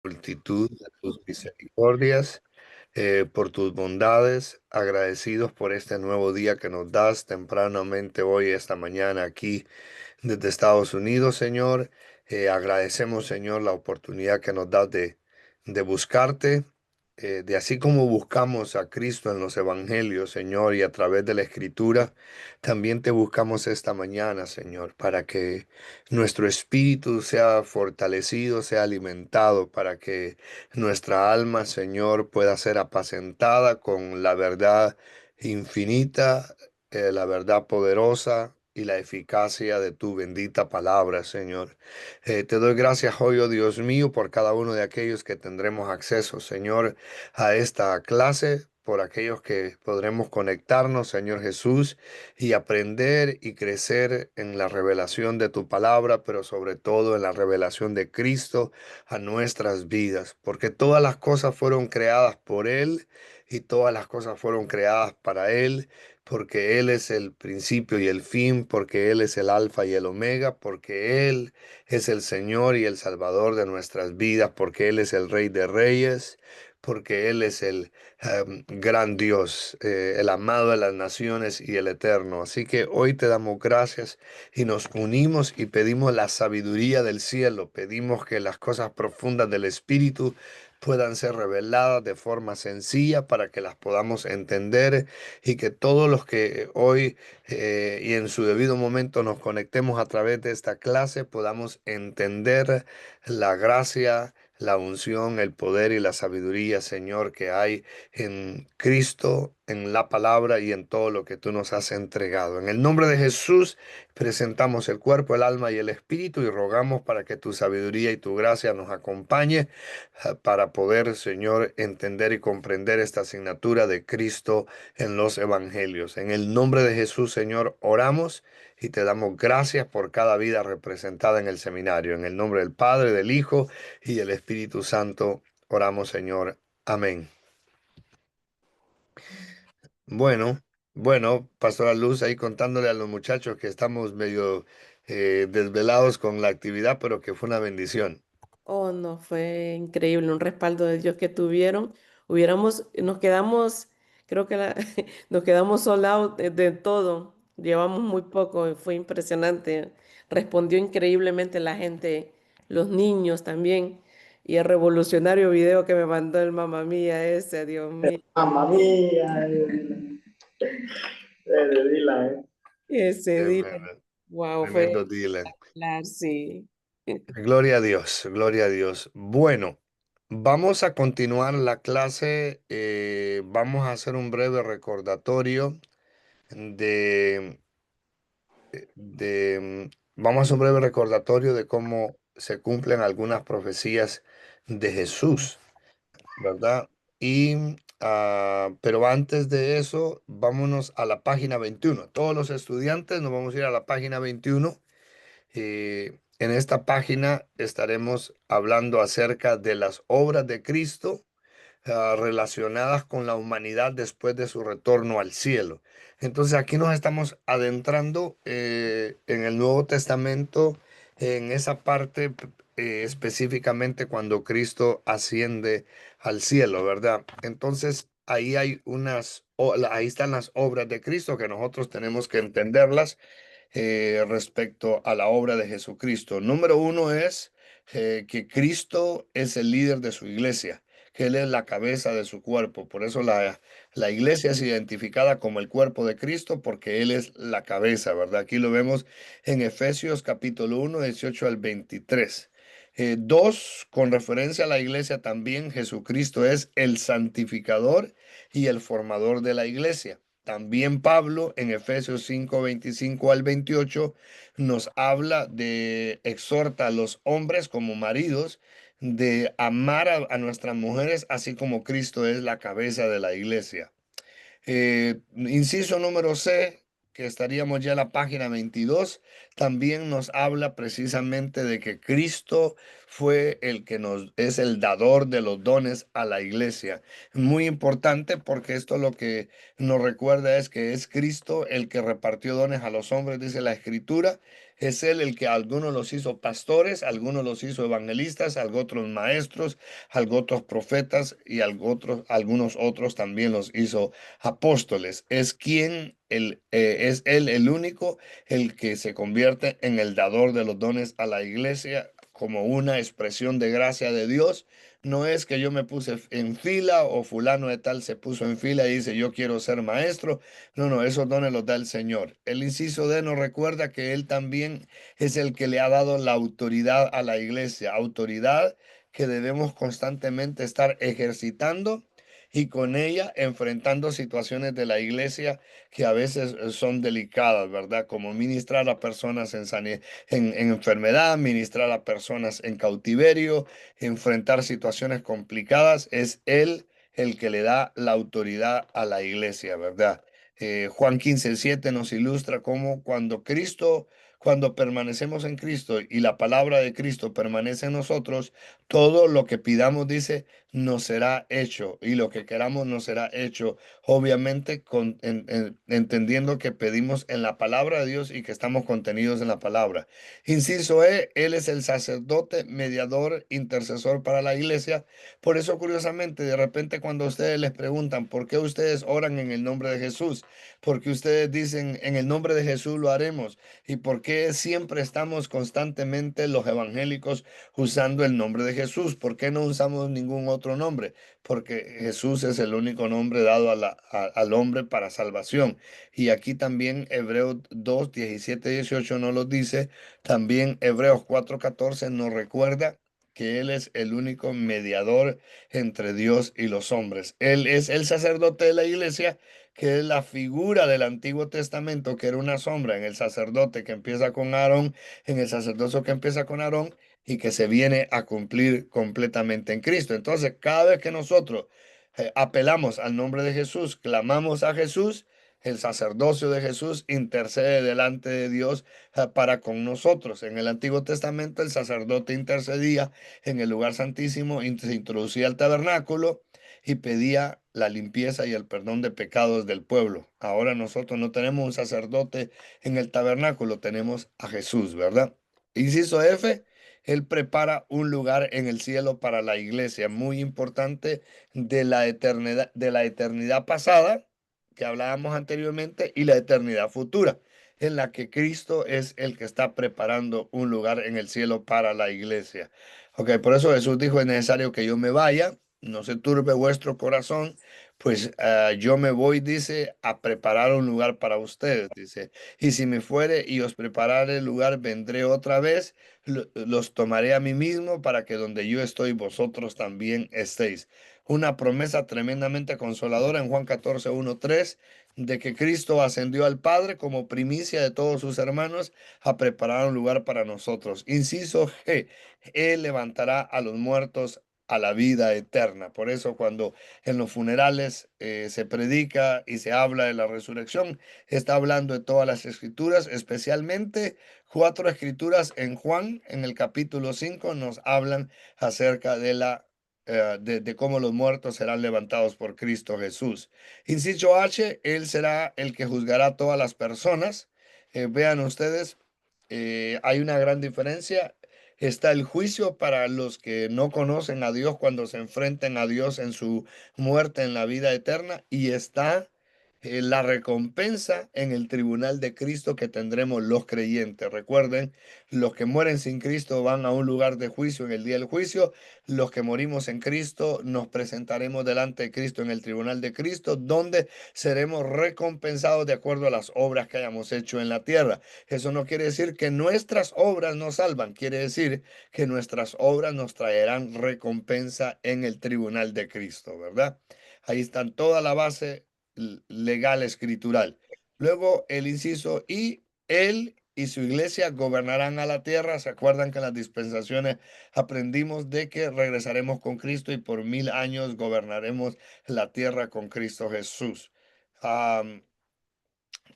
multitud de tus misericordias, por tus bondades, agradecidos por este nuevo día que nos das tempranamente hoy, esta mañana aquí desde Estados Unidos, Señor. Agradecemos, Señor, la oportunidad que nos das de buscarte, de así como buscamos a Cristo en los evangelios, Señor, y a través de la Escritura, también te buscamos esta mañana, Señor, para que nuestro espíritu sea fortalecido, sea alimentado, para que nuestra alma, Señor, pueda ser apacentada con la verdad infinita, la verdad poderosa y la eficacia de tu bendita palabra, Señor. Te doy gracias hoy, oh Dios mío, por cada uno de aquellos que tendremos acceso, Señor, a esta clase, por aquellos que podremos conectarnos, Señor Jesús, y aprender y crecer en la revelación de tu palabra, pero sobre todo en la revelación de Cristo a nuestras vidas, porque todas las cosas fueron creadas por Él y todas las cosas fueron creadas para Él, porque Él es el principio y el fin, porque Él es el alfa y el omega, porque Él es el Señor y el Salvador de nuestras vidas, porque Él es el Rey de Reyes, porque Él es el gran Dios, el amado de las naciones y el eterno. Así que hoy te damos gracias y nos unimos y pedimos la sabiduría del cielo, pedimos que las cosas profundas del Espíritu puedan ser reveladas de forma sencilla para que las podamos entender y que todos los que hoy y en su debido momento nos conectemos a través de esta clase podamos entender la gracia, la unción, el poder y la sabiduría, Señor, que hay en Cristo, en la palabra y en todo lo que tú nos has entregado. En el nombre de Jesús presentamos el cuerpo, el alma y el espíritu y rogamos para que tu sabiduría y tu gracia nos acompañe para poder, Señor, entender y comprender esta asignatura de Cristo en los evangelios. En el nombre de Jesús, Señor, oramos y te damos gracias por cada vida representada en el seminario. En el nombre del Padre, del Hijo y del Espíritu Santo, oramos, Señor. Amén. Bueno, bueno, Pastora Luz, ahí contándole a los muchachos que estamos medio desvelados con la actividad, pero que fue una bendición. Oh, no, fue increíble, un respaldo de Dios que tuvieron. Nos quedamos, creo que nos quedamos sold de todo. Llevamos muy poco, y fue impresionante. Respondió increíblemente la gente, los niños también. Y el revolucionario video que me mandó el mamá mía ese, Dios mío. Mamma mía, de Dylan. Ese día, Tremendo, wow, fue tremendo Dylan. espectacular, sí. Gloria a Dios, gloria a Dios. Bueno, vamos a continuar la clase. Vamos a hacer un breve recordatorio de, vamos a hacer un breve recordatorio de cómo se cumplen algunas profecías de Jesús, ¿verdad? Pero antes de eso, vámonos a la página 21. Todos los estudiantes nos vamos a ir a la página 21. En esta página estaremos hablando acerca de las obras de Cristo relacionadas con la humanidad después de su retorno al cielo. Entonces aquí nos estamos adentrando en el Nuevo Testamento, en esa parte específicamente cuando Cristo asciende al cielo, ¿verdad? Entonces ahí hay ahí están las obras de Cristo que nosotros tenemos que entenderlas respecto a la obra de Jesucristo. Número uno es que Cristo es el líder de su iglesia, que Él es la cabeza de su cuerpo. Por eso la iglesia es identificada como el cuerpo de Cristo, porque Él es la cabeza, ¿verdad? Aquí lo vemos en Efesios capítulo 1, 18 al 23. Dos, con referencia a la iglesia también, Jesucristo es el santificador y el formador de la iglesia. También Pablo en Efesios 5 25 al 28 nos habla exhorta a los hombres como maridos de amar a nuestras mujeres, así como Cristo es la cabeza de la iglesia. Inciso número C, que estaríamos ya en la página 22, también nos habla precisamente de que Cristo fue el que es el dador de los dones a la iglesia. Muy importante porque esto lo que nos recuerda es que es Cristo el que repartió dones a los hombres, dice la Escritura. Es Él el que a algunos los hizo pastores, a algunos los hizo evangelistas, a otros maestros, a otros profetas y a algunos otros también los hizo apóstoles. Es Él el único, el que se convierte en el dador de los dones a la iglesia como una expresión de gracia de Dios. No es que yo me puse en fila o fulano de tal se puso en fila y dice yo quiero ser maestro. No, no, esos dones los da el Señor. El inciso D nos recuerda que Él también es el que le ha dado la autoridad a la iglesia, autoridad que debemos constantemente estar ejercitando y con ella enfrentando situaciones de la iglesia que a veces son delicadas, ¿verdad? Como ministrar a personas en enfermedad, ministrar a personas en cautiverio, enfrentar situaciones complicadas. Es Él el que le da la autoridad a la iglesia, ¿verdad? Juan 15:7 nos ilustra cómo cuando permanecemos en Cristo y la palabra de Cristo permanece en nosotros, todo lo que pidamos, dice, nos será hecho y lo que queramos nos será hecho. Obviamente entendiendo que pedimos en la palabra de Dios y que estamos contenidos en la palabra. Inciso E, Él es el sacerdote, mediador, intercesor para la iglesia. Por eso, curiosamente, de repente cuando ustedes les preguntan por qué ustedes oran en el nombre de Jesús, porque ustedes dicen en el nombre de Jesús lo haremos, y por qué siempre estamos constantemente los evangélicos usando el nombre de Jesús, ¿por qué no usamos ningún otro nombre? Porque Jesús es el único nombre dado al hombre para salvación. Y aquí también Hebreos 2:17-18 nos lo dice, también Hebreos 4:14 nos recuerda que Él es el único mediador entre Dios y los hombres. Él es el sacerdote de la iglesia, que es la figura del Antiguo Testamento, que era una sombra en el sacerdote que empieza con Aarón, en el sacerdocio que empieza con Aarón y que se viene a cumplir completamente en Cristo. Entonces, cada vez que nosotros apelamos al nombre de Jesús, clamamos a Jesús, el sacerdocio de Jesús intercede delante de Dios para con nosotros. En el Antiguo Testamento el sacerdote intercedía en el lugar santísimo, se introducía al tabernáculo y pedía la limpieza y el perdón de pecados del pueblo. Ahora nosotros no tenemos un sacerdote en el tabernáculo, tenemos a Jesús, ¿verdad? Inciso F, Él prepara un lugar en el cielo para la iglesia, muy importante de la eternidad pasada que hablábamos anteriormente y la eternidad futura, en la que Cristo es el que está preparando un lugar en el cielo para la iglesia. Ok, por eso Jesús dijo, es necesario que yo me vaya, no se turbe vuestro corazón, pues yo me voy, dice, a preparar un lugar para ustedes, dice, y si me fuere y os preparare el lugar, vendré otra vez, los tomaré a mí mismo para que donde yo estoy, vosotros también estéis. Una promesa tremendamente consoladora en Juan 14:1-3 de que Cristo ascendió al Padre como primicia de todos sus hermanos a preparar un lugar para nosotros. Inciso G, Él levantará a los muertos a la vida eterna. Por eso cuando en los funerales se predica y se habla de la resurrección, está hablando de todas las escrituras, especialmente 4 escrituras en Juan, en el capítulo 5, nos hablan acerca de cómo los muertos serán levantados por Cristo Jesús. Inciso H, Él será el que juzgará a todas las personas. Vean ustedes, hay una gran diferencia. Está el juicio para los que no conocen a Dios cuando se enfrenten a Dios en su muerte en la vida eterna y está la recompensa en el tribunal de Cristo que tendremos los creyentes. Recuerden, los que mueren sin Cristo van a un lugar de juicio en el día del juicio. Los que morimos en Cristo nos presentaremos delante de Cristo en el tribunal de Cristo, donde seremos recompensados de acuerdo a las obras que hayamos hecho en la tierra. Eso no quiere decir que nuestras obras nos salvan, quiere decir que nuestras obras nos traerán recompensa en el tribunal de Cristo, ¿verdad? Ahí están toda la base legal escritural. Luego el inciso y él y su iglesia gobernarán a la tierra. ¿Se acuerdan que en las dispensaciones aprendimos de que regresaremos con Cristo y por 1000 años gobernaremos la tierra con Cristo Jesús?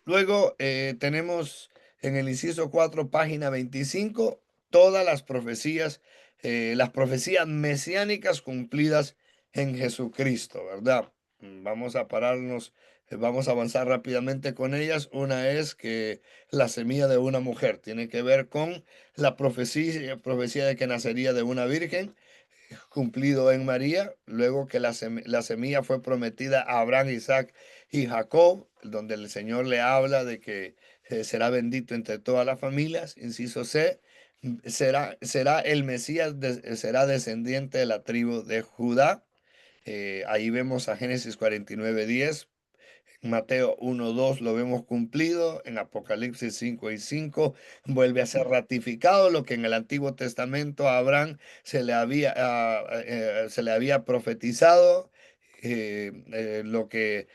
Luego tenemos en el inciso 4, página 25, todas las profecías las profecías mesiánicas cumplidas en Jesucristo, ¿verdad? Vamos a pararnos, vamos a avanzar rápidamente con ellas. Una es que la semilla de una mujer tiene que ver con la profecía de que nacería de una virgen, cumplido en María, luego que la semilla fue prometida a Abraham, Isaac y Jacob, donde el Señor le habla de que será bendito entre todas las familias, inciso C, será el Mesías, será descendiente de la tribu de Judá. Ahí vemos a Génesis 49:10. Mateo 1:2 lo vemos cumplido, en Apocalipsis 5:5 vuelve a ser ratificado lo que en el Antiguo Testamento a Abraham se le había profetizado, lo que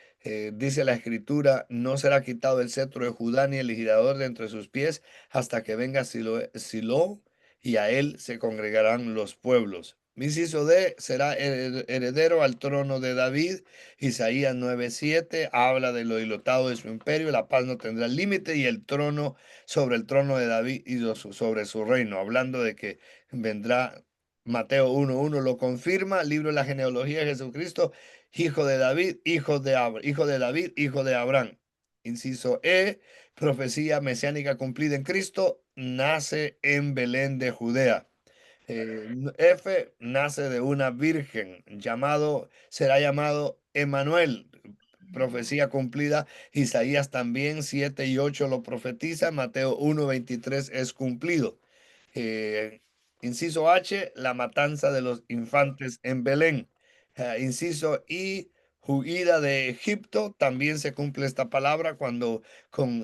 dice la Escritura: no será quitado el cetro de Judá ni el legislador de entre sus pies hasta que venga Silo, y a él se congregarán los pueblos. Inciso D, será heredero al trono de David. Isaías 9:7 habla de lo dilotado de su imperio, la paz no tendrá límite, y el trono, sobre el trono de David y sobre su reino, hablando de que vendrá. Mateo 1:1 lo confirma, libro de la genealogía de Jesucristo, hijo de David, hijo de David, hijo de Abraham. Inciso E, profecía mesiánica cumplida en Cristo, nace en Belén de Judea. F nace de una virgen, será llamado Emanuel, profecía cumplida. Isaías también 7:8 lo profetiza, Mateo 1:23 es cumplido. Eh, Inciso H, la matanza de los infantes en Belén. Inciso I, huida de Egipto, también se cumple esta palabra cuando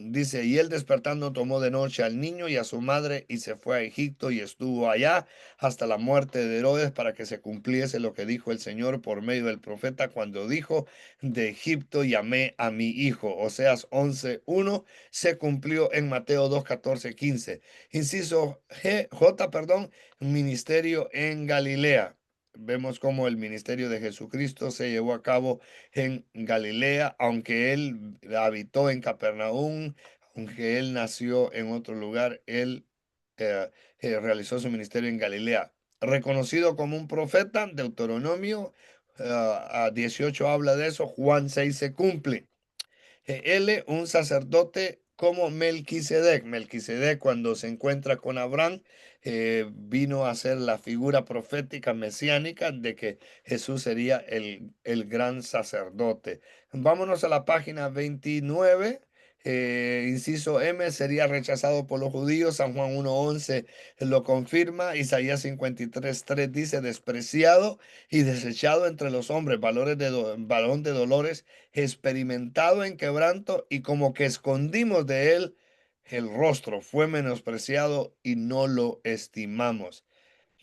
dice: y él despertando tomó de noche al niño y a su madre y se fue a Egipto y estuvo allá hasta la muerte de Herodes, para que se cumpliese lo que dijo el Señor por medio del profeta cuando dijo: de Egipto llamé a mi hijo. Oseas 11:1 se cumplió en Mateo 2:14-15. Inciso J, ministerio en Galilea. Vemos cómo el ministerio de Jesucristo se llevó a cabo en Galilea, aunque él habitó en Capernaum, aunque él nació en otro lugar, él eh, realizó su ministerio en Galilea. Reconocido como un profeta, Deuteronomio a 18 habla de eso, Juan 6 se cumple. L, un sacerdote como Melquisedec. Melquisedec, cuando se encuentra con Abraham, vino a ser la figura profética mesiánica de que Jesús sería el gran sacerdote. Vámonos a la página 29. Inciso M, sería rechazado por los judíos. San Juan 1:11 lo confirma. Isaías 53:3 dice: despreciado y desechado entre los hombres, varón de dolores, experimentado en quebranto, y como que escondimos de él el rostro, fue menospreciado y no lo estimamos.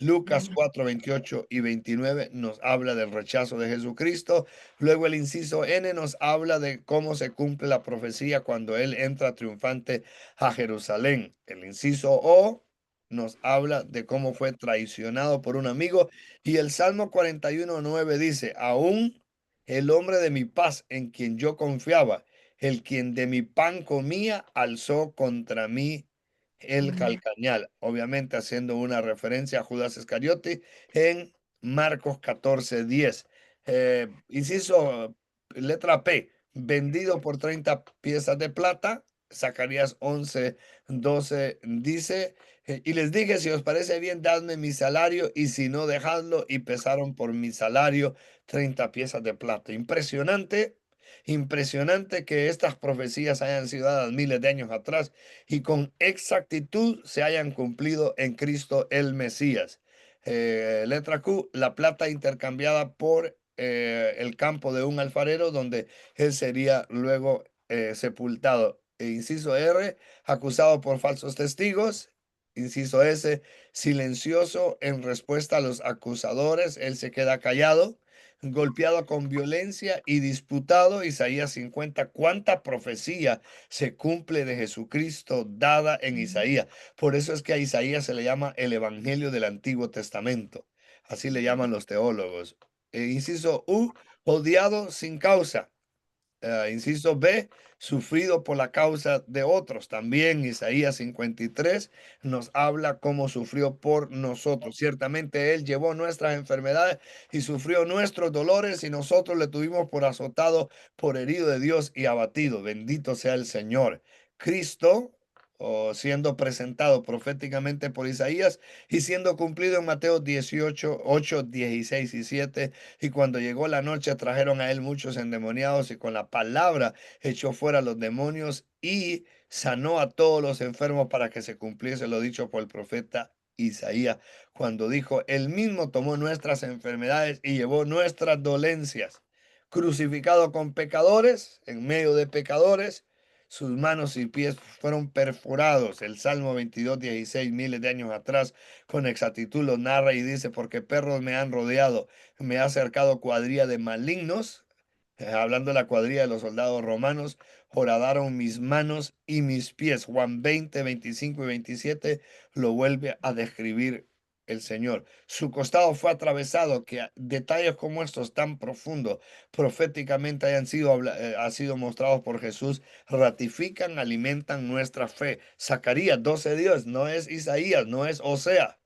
Lucas 4:28-29 nos habla del rechazo de Jesucristo. Luego el inciso N nos habla de cómo se cumple la profecía cuando él entra triunfante a Jerusalén. El inciso O nos habla de cómo fue traicionado por un amigo. Y el Salmo 41:9 dice: aún el hombre de mi paz, en quien yo confiaba, el quien de mi pan comía, alzó contra mí el calcañal, obviamente haciendo una referencia a Judas Iscariote en Marcos 14:10. Inciso letra P, vendido por 30 piezas de plata. Zacarías 11:12 dice: y les dije, si os parece bien, dadme mi salario, y si no, dejadlo. Y pesaron por mi salario 30 piezas de plata. Impresionante. Impresionante que estas profecías hayan sido dadas miles de años atrás y con exactitud se hayan cumplido en Cristo el Mesías. Letra Q, la plata intercambiada por el campo de un alfarero, donde él sería luego sepultado. Inciso R, acusado por falsos testigos. Inciso S, silencioso en respuesta a los acusadores, él se queda callado. Golpeado con violencia y disputado. Isaías 50, cuánta profecía se cumple de Jesucristo dada en Isaías. Por eso es que a Isaías se le llama el Evangelio del Antiguo Testamento. Así le llaman los teólogos. Inciso U, odiado sin causa. Inciso B, sufrido por la causa de otros. También Isaías 53 nos habla cómo sufrió por nosotros. Ciertamente Él llevó nuestras enfermedades y sufrió nuestros dolores y nosotros le tuvimos por azotado, por herido de Dios y abatido. Bendito sea el Señor. Cristo, siendo presentado proféticamente por Isaías y siendo cumplido en Mateo 18, 8, 16 y 7. Y cuando llegó la noche trajeron a él muchos endemoniados y con la palabra echó fuera los demonios y sanó a todos los enfermos para que se cumpliese lo dicho por el profeta Isaías, cuando dijo, él mismo tomó nuestras enfermedades y llevó nuestras dolencias, crucificado con pecadores, en medio de pecadores, sus manos y pies fueron perforados. El Salmo 22, 16, miles de años atrás, con exactitud lo narra y dice, porque perros me han rodeado, me ha acercado cuadrilla de malignos, hablando de la cuadrilla de los soldados romanos, horadaron mis manos y mis pies. Juan 20, 25 y 27 lo vuelve a describir el Señor. Su costado fue atravesado, que detalles como estos tan profundos proféticamente hayan sido, ha sido mostrados por Jesús, ratifican, alimentan nuestra fe. Zacarías 12:10, no es Isaías, no es Osea.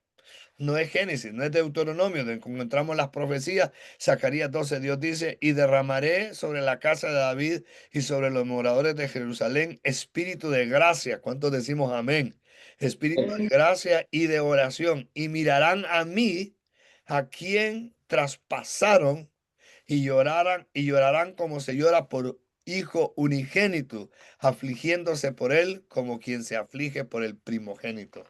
No es Génesis, no es Deuteronomio, donde encontramos las profecías. Zacarías 12, Dios dice, y derramaré sobre la casa de David y sobre los moradores de Jerusalén espíritu de gracia. ¿Cuántos decimos amén? Espíritu de gracia y de oración. Y mirarán a mí, a quien traspasaron, y llorarán como se llora por hijo unigénito, afligiéndose por él como quien se aflige por el primogénito.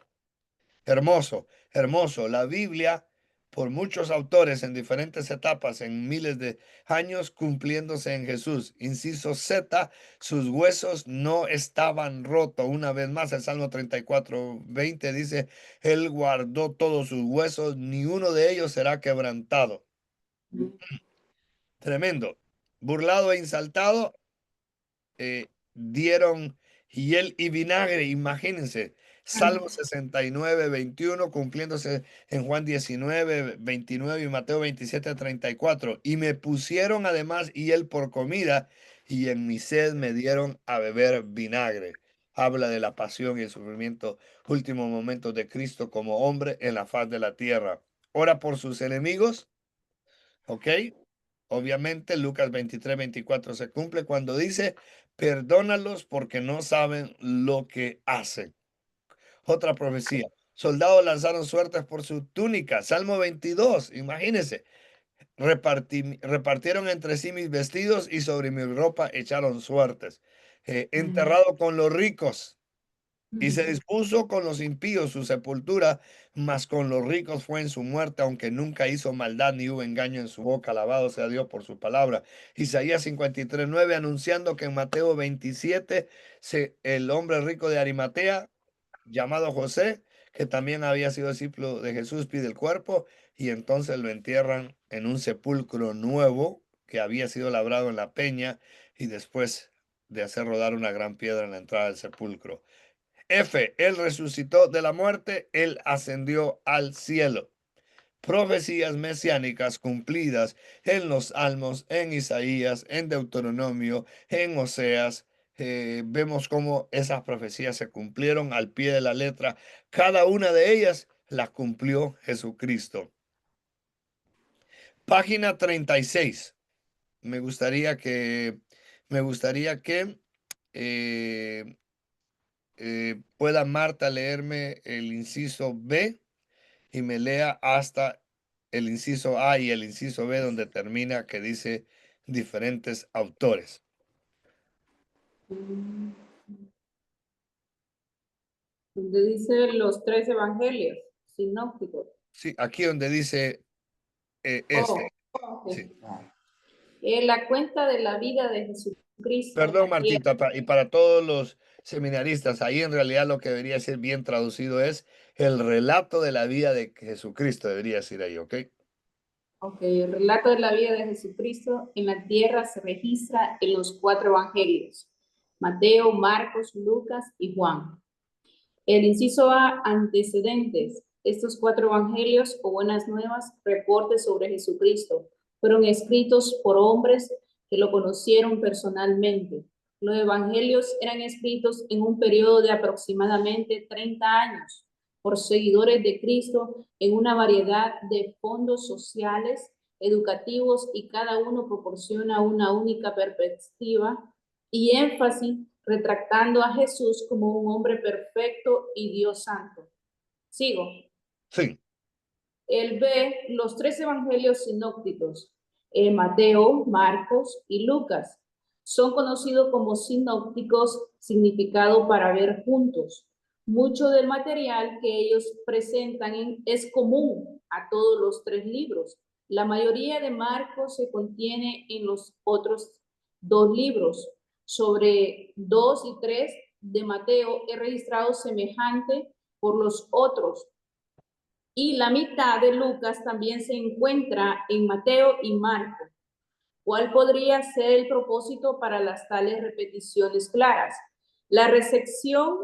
Hermoso, hermoso. La Biblia, por muchos autores en diferentes etapas, en miles de años, cumpliéndose en Jesús. Inciso Z, sus huesos no estaban rotos. Una vez más, el Salmo 34, 20 dice, Él guardó todos sus huesos, ni uno de ellos será quebrantado. Tremendo. Burlado e insaltado, dieron hiel y vinagre, imagínense. Salmo 69, 21, cumpliéndose en Juan 19, 29 y Mateo 27, 34. Y me pusieron además hiel por comida, y en mi sed me dieron a beber vinagre. Habla de la pasión y el sufrimiento, últimos momentos de Cristo como hombre en la faz de la tierra. Ora por sus enemigos, ¿ok? Obviamente Lucas 23, 24 se cumple cuando dice, perdónalos porque no saben lo que hacen. Otra profecía. Soldados lanzaron suertes por su túnica. Salmo 22, imagínense. Repartieron entre sí mis vestidos y sobre mi ropa echaron suertes. Enterrado con los ricos. Y se dispuso con los impíos su sepultura, mas con los ricos fue en su muerte, aunque nunca hizo maldad ni hubo engaño en su boca. Alabado sea Dios por su palabra. Isaías 53, 9, anunciando que en Mateo 27, el hombre rico de Arimatea, llamado José, que también había sido discípulo de Jesús, pide el cuerpo y entonces lo entierran en un sepulcro nuevo que había sido labrado en la peña y después de hacer rodar una gran piedra en la entrada del sepulcro. F, Él resucitó de la muerte, Él ascendió al cielo. Profecías mesiánicas cumplidas en los Salmos, en Isaías, en Deuteronomio, en Oseas. Vemos cómo esas profecías se cumplieron al pie de la letra. Cada una de ellas las cumplió Jesucristo. Página 36. Me gustaría que eh, pueda Marta leerme el inciso B y me lea hasta el inciso A y el inciso B donde termina que dice diferentes autores. Donde dice los 3 evangelios sinópticos. Sí, aquí donde dice este. Sí. La cuenta de la vida de Jesucristo en Perdón, la tierra. Martita, y para todos los seminaristas, ahí en realidad lo que debería ser bien traducido es el relato de la vida de Jesucristo, debería decir ahí, ¿ok? Ok, el relato de la vida de Jesucristo en la tierra se registra en los 4 evangelios, Mateo, Marcos, Lucas y Juan. El inciso A, antecedentes. Estos 4 evangelios o buenas nuevas, reportes sobre Jesucristo, fueron escritos por hombres que lo conocieron personalmente. Los evangelios eran escritos en un periodo de aproximadamente 30 años por seguidores de Cristo en una variedad de fondos sociales, educativos, y cada uno proporciona una única perspectiva y énfasis, retratando a Jesús como un hombre perfecto y Dios santo. Sigo. Sí, Él ve los tres evangelios sinópticos, Mateo, Marcos y Lucas. Son conocidos como sinópticos, significado para ver juntos. Mucho del material que ellos presentan es común a todos los tres libros. La mayoría de Marcos se contiene en los otros dos libros. Sobre 2 y 3 de Mateo es registrado semejante por los otros, y la mitad de Lucas también se encuentra en Mateo y Marcos. ¿Cuál podría ser el propósito para las tales repeticiones claras? La recepción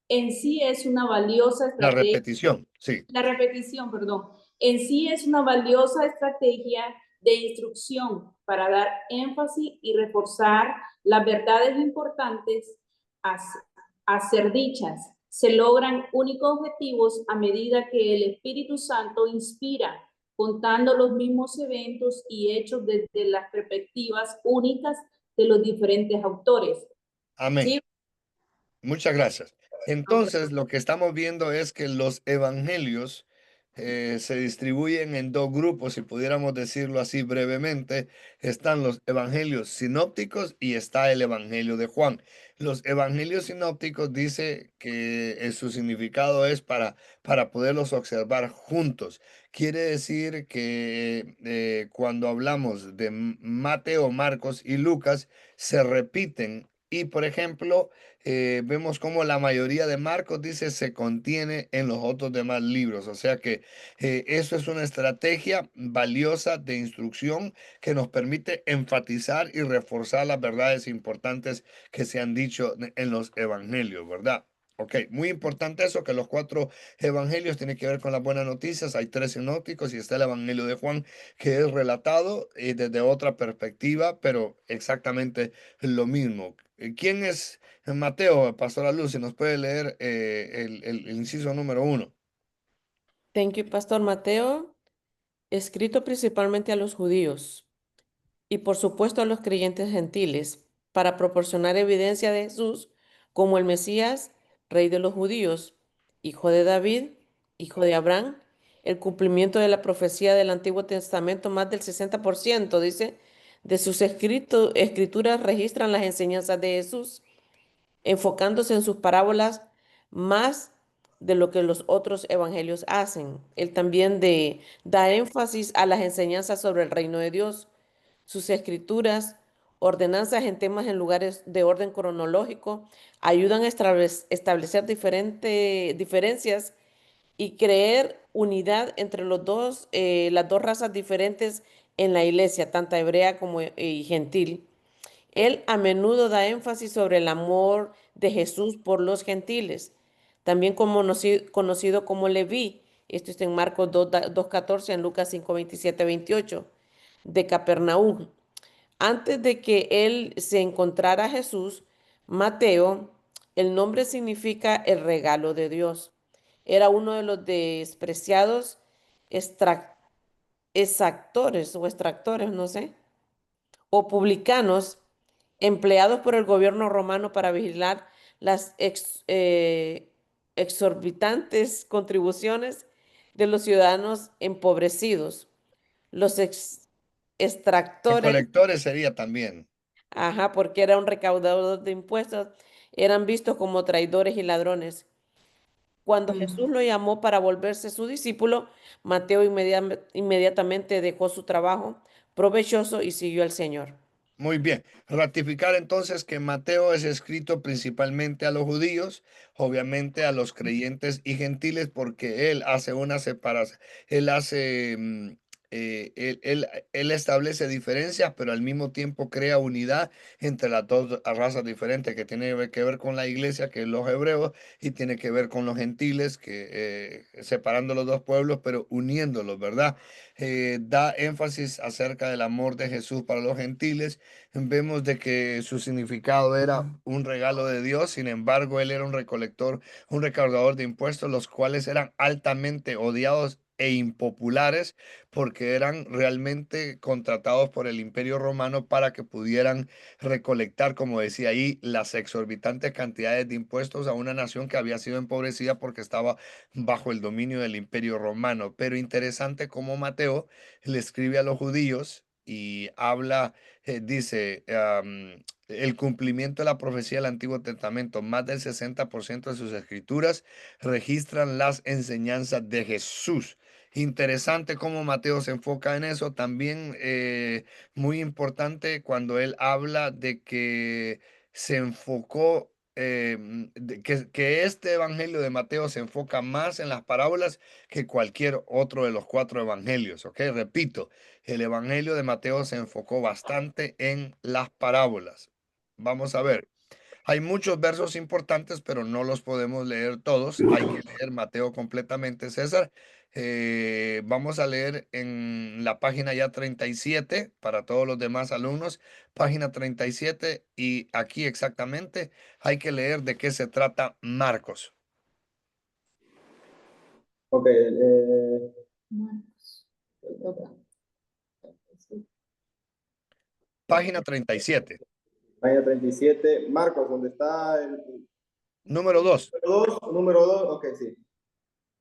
en sí es una valiosa la estrategia. repetición, sí. La repetición, perdón, en sí es una valiosa estrategia de instrucción para dar énfasis y reforzar las verdades importantes a ser dichas. Se logran únicos objetivos a medida que el Espíritu Santo inspira, contando los mismos eventos y hechos desde las perspectivas únicas de los diferentes autores. Amén. ¿Sí? Muchas gracias. Entonces, lo que estamos viendo es que los evangelios se distribuyen en dos grupos, si pudiéramos decirlo así brevemente. Están los evangelios sinópticos y está el evangelio de Juan. Los evangelios sinópticos dice que su significado es para poderlos observar juntos. Quiere decir que cuando hablamos de Mateo, Marcos y Lucas, se repiten. Y, por ejemplo, vemos como la mayoría de Marcos dice se contiene en los otros demás libros. O sea que eso es una estrategia valiosa de instrucción que nos permite enfatizar y reforzar las verdades importantes que se han dicho en los evangelios, ¿verdad? Ok, muy importante eso, que los cuatro evangelios tienen que ver con las buenas noticias. Hay tres sinópticos y está el evangelio de Juan, que es relatado desde otra perspectiva, pero exactamente lo mismo. ¿Quién es Mateo, Pastora Luz? Si nos puede leer el inciso número 1. Thank you, Pastor Mateo, escrito principalmente a los judíos y por supuesto a los creyentes gentiles, para proporcionar evidencia de Jesús como el Mesías, rey de los judíos, hijo de David, hijo de Abraham, el cumplimiento de la profecía del Antiguo Testamento. Más del 60%, dice, de sus escrituras registran las enseñanzas de Jesús, enfocándose en sus parábolas más de lo que los otros evangelios hacen. Él también da énfasis a las enseñanzas sobre el reino de Dios. Sus escrituras, ordenanzas en temas en lugares de orden cronológico, ayudan a establecer diferencias y creer unidad entre las dos razas diferentes en la iglesia, tanto hebrea como y gentil. Él a menudo da énfasis sobre el amor de Jesús por los gentiles, también conocido como Leví. Esto está en Marcos 2:14, en Lucas 5:27, 28, de Capernaum. Antes de que él se encontrara a Jesús, Mateo, el nombre significa el regalo de Dios. Era uno de los despreciados extrac- exactores o extractores, no sé, o publicanos empleados por el gobierno romano para vigilar las exorbitantes contribuciones de los ciudadanos empobrecidos. Los extractores, Colectores sería también. ajá, porque era un recaudador de impuestos, eran vistos como traidores y ladrones. Cuando Jesús lo llamó para volverse su discípulo, Mateo inmediatamente dejó su trabajo provechoso y siguió al Señor. Muy bien. Ratificar entonces que Mateo es escrito principalmente a los judíos, obviamente a los creyentes y gentiles, porque él hace una separación, él hace él establece diferencias, pero al mismo tiempo crea unidad entre las dos razas diferentes que tiene que ver con la iglesia, que es los hebreos, y tiene que ver con los gentiles, que separando los dos pueblos, pero uniéndolos, ¿verdad? Da énfasis acerca del amor de Jesús para los gentiles. Vemos de que su significado era un regalo de Dios, sin embargo, él era un recolector, un recaudador de impuestos, los cuales eran altamente odiados e impopulares porque eran realmente contratados por el Imperio Romano para que pudieran recolectar, como decía ahí, las exorbitantes cantidades de impuestos a una nación que había sido empobrecida porque estaba bajo el dominio del Imperio Romano. Pero interesante cómo Mateo le escribe a los judíos y habla, dice, el cumplimiento de la profecía del Antiguo Testamento, más del 60% de sus escrituras registran las enseñanzas de Jesús. Interesante cómo Mateo se enfoca en eso. También muy importante cuando él habla de que se enfocó, que este evangelio de Mateo se enfoca más en las parábolas que cualquier otro de los cuatro evangelios. Ok, repito, el evangelio de Mateo se enfocó bastante en las parábolas. Vamos a ver. Hay muchos versos importantes, pero no los podemos leer todos. Hay que leer Mateo completamente, César. Vamos a leer en la página ya 37 para todos los demás alumnos. Página 37 y aquí exactamente hay que leer de qué se trata Marcos. Ok, Marcos. Te toca. Página 37. página 37. Marcos, ¿dónde está el Número 2. número 2? Ok, sí.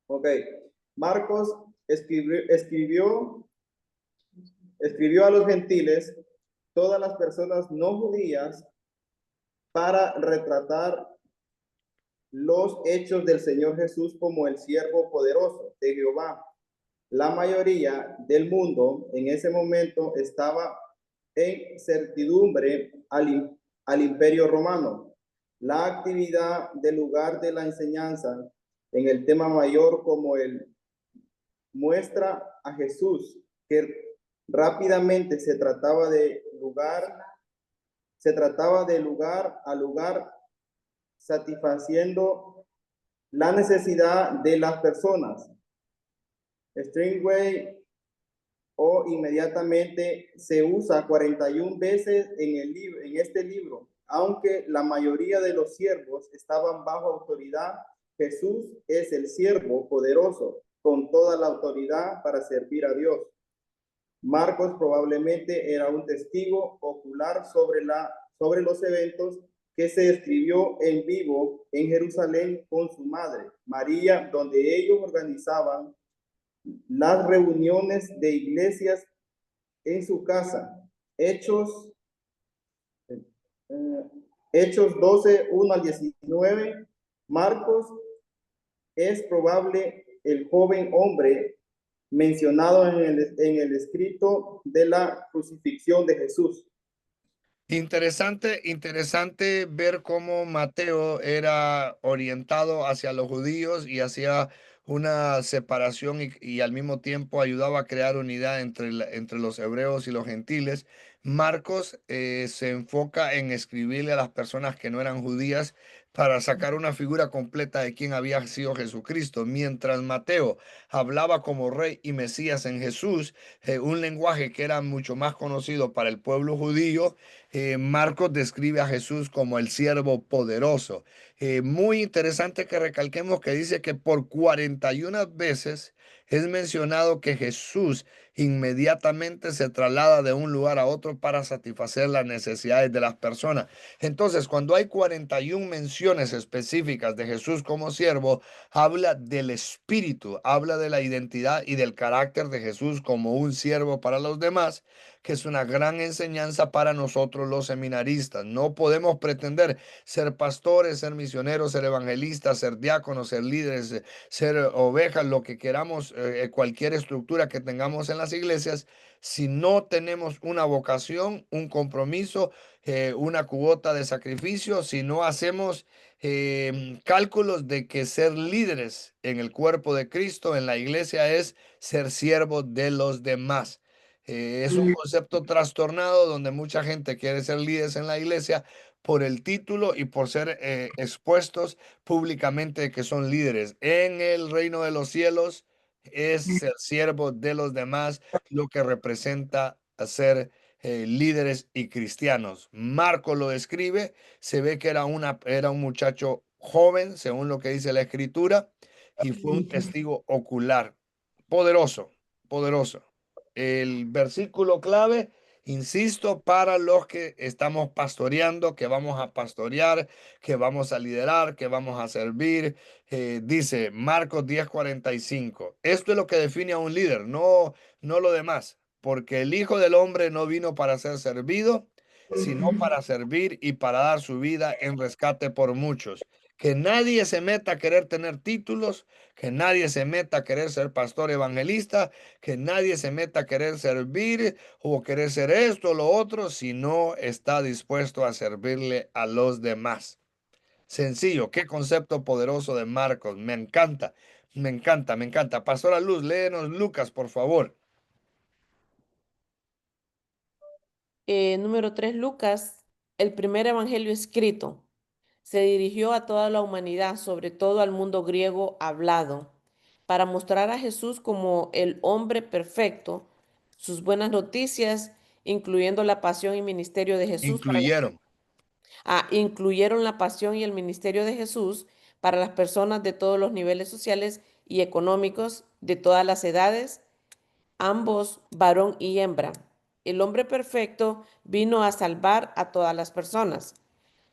Ok. Marcos escribió a los gentiles, todas las personas no judías, para retratar los hechos del Señor Jesús como el siervo poderoso de Jehová. La mayoría del mundo en ese momento estaba en certidumbre al Imperio Romano. La actividad del lugar de la enseñanza en el tema mayor como el muestra a Jesús que rápidamente se trataba de lugar a lugar, satisfaciendo la necesidad de las personas. Stringway o inmediatamente se usa 41 veces en este libro. Aunque la mayoría de los siervos estaban bajo autoridad, Jesús es el siervo poderoso con toda la autoridad para servir a Dios. Marcos probablemente era un testigo ocular sobre los eventos que se escribió en vivo en Jerusalén con su madre, María, donde ellos organizaban las reuniones de iglesias en su casa. Hechos 12, 1 al 19. Marcos es probable el joven hombre mencionado en el escrito de la crucifixión de Jesús. Interesante ver cómo Mateo era orientado hacia los judíos y hacía una separación y al mismo tiempo ayudaba a crear unidad entre los hebreos y los gentiles. Marcos se enfoca en escribirle a las personas que no eran judías para sacar una figura completa de quién había sido Jesucristo, mientras Mateo hablaba como rey y Mesías en Jesús, un lenguaje que era mucho más conocido para el pueblo judío. Marcos describe a Jesús como el siervo poderoso. Muy interesante que recalquemos que dice que por 41 veces es mencionado que Jesús inmediatamente se traslada de un lugar a otro para satisfacer las necesidades de las personas. Entonces, cuando hay 41 menciones específicas de Jesús como siervo, habla del espíritu, habla de la identidad y del carácter de Jesús como un siervo para los demás, que es una gran enseñanza para nosotros los seminaristas. No podemos pretender ser pastores, ser misioneros, ser evangelistas, ser diáconos, ser líderes, ser ovejas, lo que queramos, cualquier estructura que tengamos en las iglesias, si no tenemos una vocación, un compromiso, una cuota de sacrificio, si no hacemos cálculos de que ser líderes en el cuerpo de Cristo, en la iglesia, es ser siervos de los demás. Es un concepto trastornado donde mucha gente quiere ser líderes en la iglesia por el título y por ser expuestos públicamente que son líderes. En el reino de los cielos es ser siervo de los demás, lo que representa a ser líderes y cristianos. Marco lo describe, se ve que era un muchacho joven, según lo que dice la escritura, y fue un testigo ocular, poderoso, poderoso. El versículo clave, insisto, para los que estamos pastoreando, que vamos a pastorear, que vamos a liderar, que vamos a servir, dice Marcos 10:45. Esto es lo que define a un líder, no lo demás, porque el Hijo del Hombre no vino para ser servido, sino para servir y para dar su vida en rescate por muchos. Que nadie se meta a querer tener títulos, que nadie se meta a querer ser pastor evangelista, que nadie se meta a querer servir o querer ser esto o lo otro, si no está dispuesto a servirle a los demás. Sencillo, qué concepto poderoso de Marcos. Me encanta, me encanta, me encanta. Pastora Luz, léenos Lucas, por favor. Número 3, Lucas, el primer evangelio escrito. Se dirigió a toda la humanidad, sobre todo al mundo griego hablado, para mostrar a Jesús como el hombre perfecto, sus buenas noticias, incluyendo la pasión y ministerio de Jesús Incluyeron. incluyeron la pasión y el ministerio de Jesús para las personas de todos los niveles sociales y económicos, de todas las edades, ambos varón y hembra. El hombre perfecto vino a salvar a todas las personas.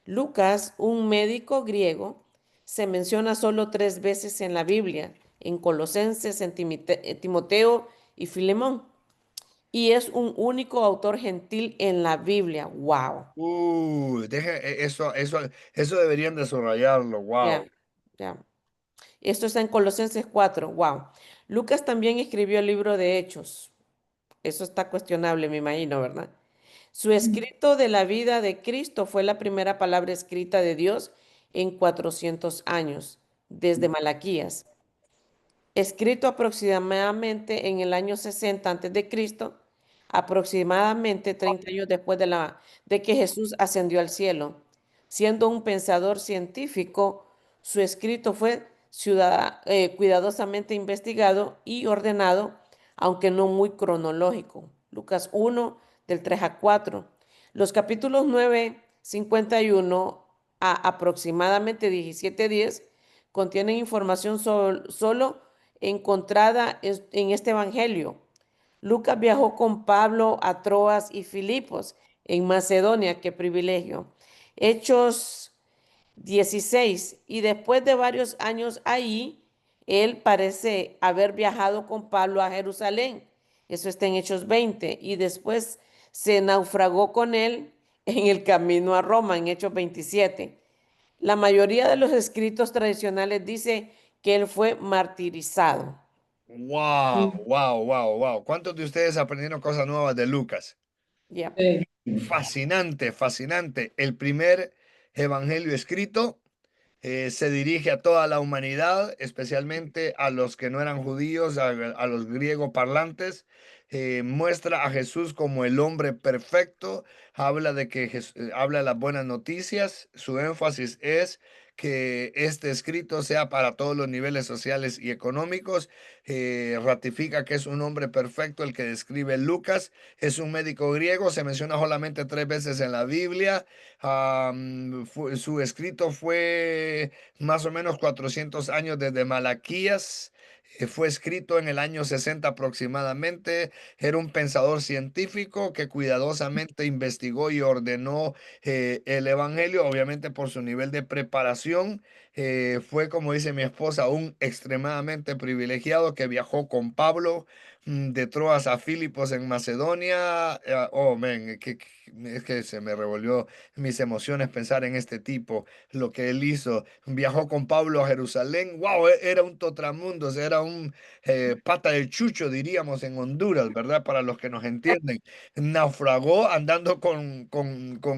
Lucas, un médico griego, se menciona solo 3 veces en la Biblia, en Colosenses, en Timoteo y Filemón. Y es un único autor gentil en la Biblia. ¡Wow! Eso deberían de subrayarlo. Ya, Wow. ya. Esto está en Colosenses 4. ¡Wow! Lucas también escribió el libro de Hechos. Eso está cuestionable, me imagino, ¿verdad? Su escrito de la vida de Cristo fue la primera palabra escrita de Dios en 400 años, desde Malaquías. Escrito aproximadamente en el año 60 antes de Cristo, aproximadamente 30 años después de que Jesús ascendió al cielo. Siendo un pensador científico, su escrito fue cuidadosamente investigado y ordenado, aunque no muy cronológico. Lucas 1, del 3 a 4. Los capítulos 9, 51 a aproximadamente 17:10 contienen información solo encontrada en este evangelio. Lucas viajó con Pablo a Troas y Filipos en Macedonia, qué privilegio. Hechos 16, y después de varios años ahí, él parece haber viajado con Pablo a Jerusalén. Eso está en Hechos 20, y después se naufragó con él en el camino a Roma, en Hechos 27. La mayoría de los escritos tradicionales dice que él fue martirizado. Wow, wow, wow, wow. ¿Cuántos de ustedes aprendieron cosas nuevas de Lucas? Ya. Sí. Fascinante, fascinante. El primer evangelio escrito se dirige a toda la humanidad, especialmente a los que no eran judíos, a los griegos parlantes. Muestra a Jesús como el hombre perfecto, habla de que habla de las buenas noticias. Su énfasis es que este escrito sea para todos los niveles sociales y económicos. Ratifica que es un hombre perfecto el que describe Lucas. Es un médico griego, se menciona solamente 3 veces en la Biblia. Su escrito fue más o menos 400 años desde Malaquías. Fue escrito en el año 60 aproximadamente. Era un pensador científico que cuidadosamente investigó y ordenó el Evangelio, obviamente por su nivel de preparación. Fue, como dice mi esposa, un extremadamente privilegiado que viajó con Pablo de Troas a Filipos en Macedonia. Oh, men, es que se me revolvió mis emociones pensar en este tipo, lo que él hizo. Viajó con Pablo a Jerusalén. Wow, era un totramundos, era un pata del chucho, diríamos, en Honduras, ¿verdad? Para los que nos entienden. Naufragó andando con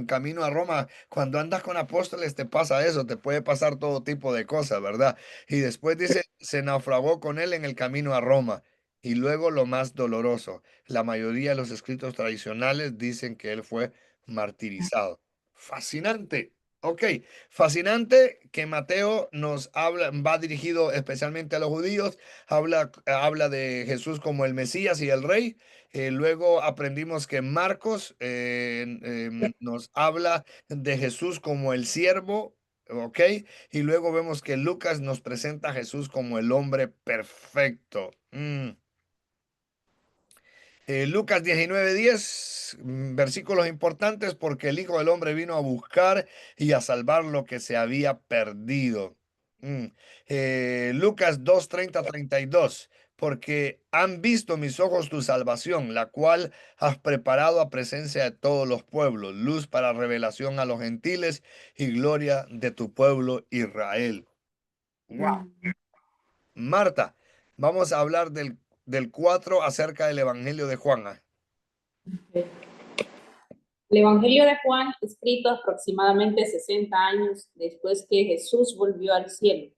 camino a Roma. Cuando andas con apóstoles te pasa eso, te puede pasar todo tipo de cosas, ¿verdad? Y después dice, se naufragó con él en el camino a Roma. Y luego lo más doloroso, la mayoría de los escritos tradicionales dicen que él fue martirizado. Fascinante. Ok, fascinante que Mateo nos habla, va dirigido especialmente a los judíos, habla de Jesús como el Mesías y el Rey. Luego aprendimos que Marcos nos habla de Jesús como el siervo, ok, y luego vemos que Lucas nos presenta a Jesús como el hombre perfecto. Lucas 19:10, versículos importantes porque el Hijo del Hombre vino a buscar y a salvar lo que se había perdido. Mm. Lucas 2:30-32, porque han visto mis ojos tu salvación, la cual has preparado a presencia de todos los pueblos, luz para revelación a los gentiles y gloria de tu pueblo Israel. Wow. Marta, vamos a hablar del 4 acerca del Evangelio de Juan. El Evangelio de Juan, escrito aproximadamente 60 años después que Jesús volvió al cielo,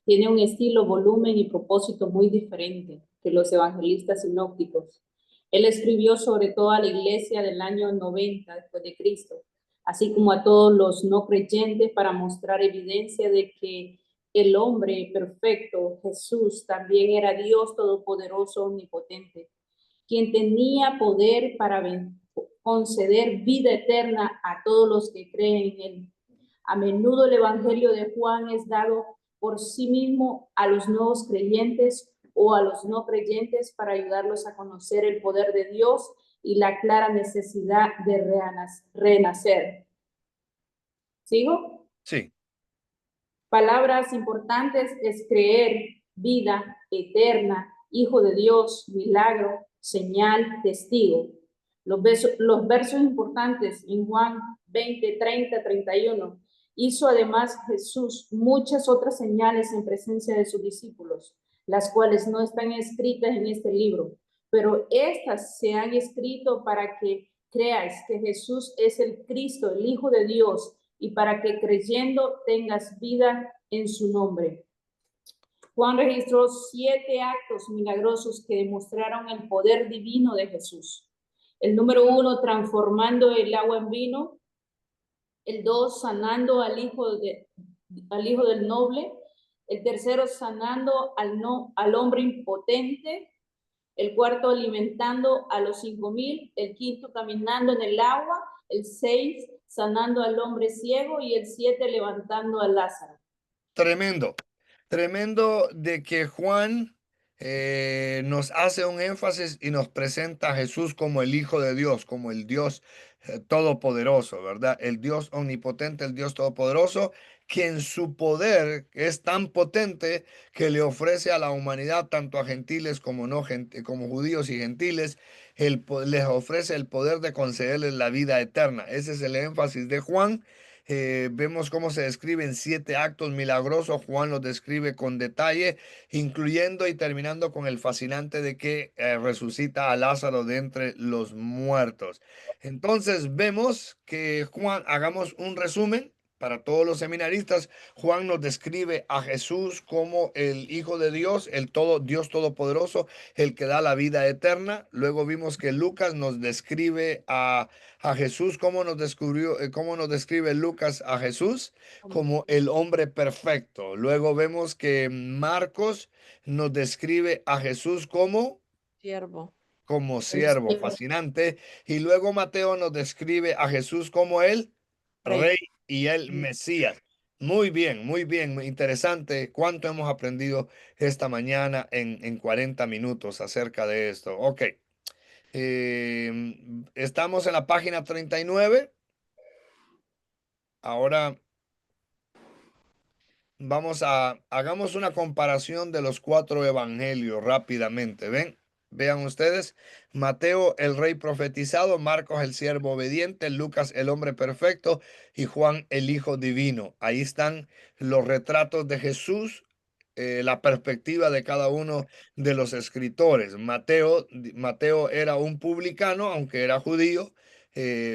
tiene un estilo, volumen y propósito muy diferente que los evangelistas sinópticos. Él escribió sobre todo a la iglesia del año 90 después de Cristo, así como a todos los no creyentes para mostrar evidencia de que el hombre perfecto, Jesús, también era Dios todopoderoso, omnipotente, quien tenía poder para conceder vida eterna a todos los que creen en él. A menudo el Evangelio de Juan es dado por sí mismo a los nuevos creyentes o a los no creyentes para ayudarlos a conocer el poder de Dios y la clara necesidad de renacer. ¿Sigo? Sí. Palabras importantes es creer, vida, eterna, hijo de Dios, milagro, señal, testigo. Los versos importantes en Juan 20, 30, 31. Hizo además Jesús muchas otras señales en presencia de sus discípulos, las cuales no están escritas en este libro, pero estas se han escrito para que creáis que Jesús es el Cristo, el Hijo de Dios, y para que creyendo tengas vida en su nombre. Juan registró 7 actos milagrosos que demostraron el poder divino de Jesús. El número 1, transformando el agua en vino. El 2, sanando al hijo del noble. El tercero, sanando al hombre impotente. El cuarto, alimentando a los 5,000. El quinto, caminando en el agua. El 6, sanando al hombre ciego. Y el 7, levantando a Lázaro. Tremendo, tremendo de que Juan nos hace un énfasis y nos presenta a Jesús como el Hijo de Dios, como el Dios todopoderoso, ¿verdad? El Dios omnipotente, el Dios todopoderoso, que en su poder es tan potente que le ofrece a la humanidad, tanto a gentiles como no como judíos y gentiles, les ofrece el poder de concederles la vida eterna. Ese es el énfasis de Juan. Vemos cómo se describen 7 actos milagrosos. Juan los describe con detalle, incluyendo y terminando con el fascinante de que resucita a Lázaro de entre los muertos. Entonces vemos que Juan, hagamos un resumen. Para todos los seminaristas, Juan nos describe a Jesús como el Hijo de Dios, Dios Todopoderoso, el que da la vida eterna. Luego vimos que Lucas nos describe a Jesús, cómo nos describe Lucas a Jesús como el hombre perfecto. Luego vemos que Marcos nos describe a Jesús Siervo. como siervo, fascinante. Y luego Mateo nos describe a Jesús como el Rey. Rey y el Mesías. Muy bien, muy interesante. ¿Cuánto hemos aprendido esta mañana en 40 minutos acerca de esto? Ok. Estamos en la página 39. Ahora hagamos una comparación de los 4 evangelios rápidamente. ¿Ven? vean ustedes, Mateo el rey profetizado, Marcos el siervo obediente, Lucas el hombre perfecto y Juan el hijo divino. Ahí están los retratos de Jesús, la perspectiva de cada uno de los escritores. Mateo era un publicano, aunque era judío.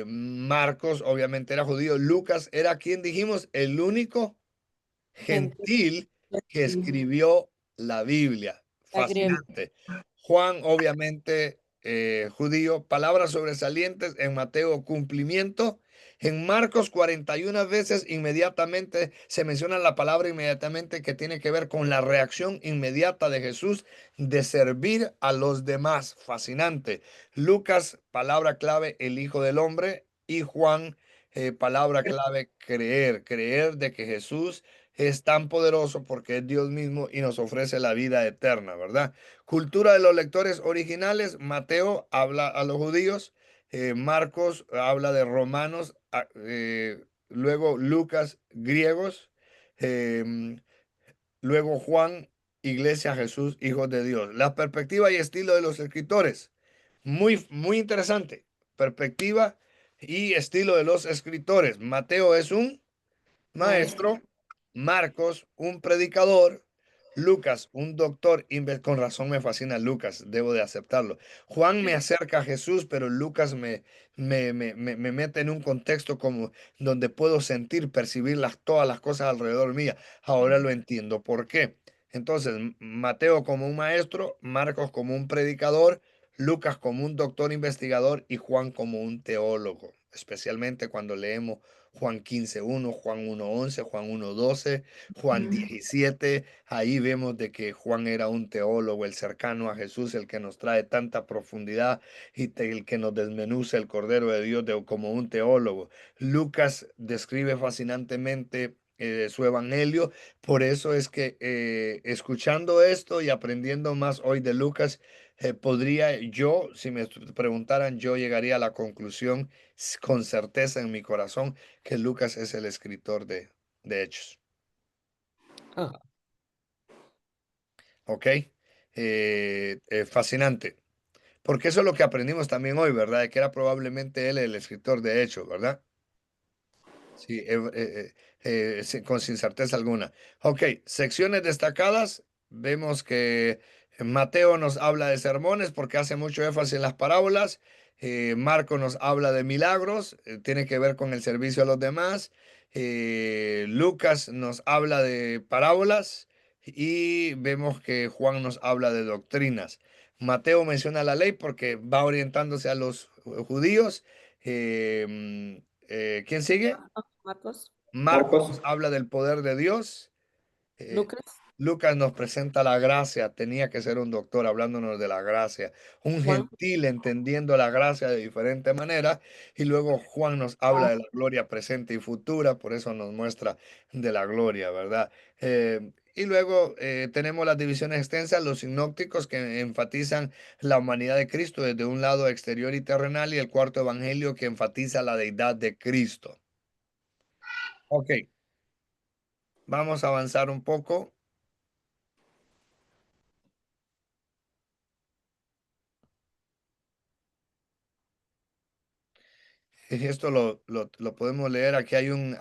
Marcos obviamente era judío. Lucas era, quien dijimos, el único Gente, gentil que escribió la Biblia. la griega. Fascinante. Juan, obviamente, judío. Palabras sobresalientes en Mateo, cumplimiento. En Marcos 41 veces inmediatamente se menciona la palabra inmediatamente, que tiene que ver con la reacción inmediata de Jesús de servir a los demás. Fascinante. Lucas, palabra clave, el Hijo del Hombre. Y Juan, palabra clave, creer. Creer de que Jesús es tan poderoso porque es Dios mismo y nos ofrece la vida eterna, ¿verdad? Cultura de los lectores originales. Mateo habla a los judíos, Marcos habla de romanos, luego Lucas, griegos, em, luego Juan, iglesia, Jesús, hijos de Dios. La perspectiva y estilo de los escritores. Muy, muy interesante. Perspectiva y estilo de los escritores. Mateo es un Maestro. maestro, Marcos, un predicador, Lucas, un doctor, con razón me fascina Lucas, debo de aceptarlo. Juan me acerca a Jesús, pero Lucas me mete en un contexto como donde puedo sentir, percibir todas las cosas alrededor mía. Ahora lo entiendo por qué. Entonces, Mateo como un maestro, Marcos como un predicador, Lucas como un doctor investigador y Juan como un teólogo, especialmente cuando leemos Juan 15:1, Juan 1:11, Juan 1:12, Juan 17. Ahí vemos de que Juan era un teólogo, el cercano a Jesús, el que nos trae tanta profundidad y el que nos desmenuza el Cordero de Dios como un teólogo. Lucas describe fascinantemente su evangelio. Por eso es que escuchando esto y aprendiendo más hoy de Lucas, podría yo, si me preguntaran, yo llegaría a la conclusión con certeza en mi corazón que Lucas es el escritor de Hechos. Ah, ¿Ok? Fascinante. Porque eso es lo que aprendimos también hoy, ¿verdad? De que era probablemente él el escritor de Hechos, ¿verdad? Sí, sin certeza alguna. Ok, secciones destacadas. Vemos que Mateo nos habla de sermones porque hace mucho énfasis en las parábolas. Marco nos habla de milagros, tiene que ver con el servicio a los demás. Lucas nos habla de parábolas y vemos que Juan nos habla de doctrinas. Mateo menciona la ley porque va orientándose a los judíos. ¿Quién sigue? Marcos, Marcos Marcos. nos habla del poder de Dios. eh, Lucas, Lucas nos presenta la gracia. Tenía que ser un doctor hablándonos de la gracia. Un Juan, gentil entendiendo la gracia de diferente manera. Y luego Juan nos habla de la gloria presente y futura. Por eso nos muestra de la gloria, ¿verdad? Y luego tenemos las divisiones extensas, los sinópticos que enfatizan la humanidad de Cristo desde un lado exterior y terrenal. Y el cuarto evangelio que enfatiza la deidad de Cristo. Ok, vamos a avanzar un poco. Y esto lo podemos leer. Aquí hay un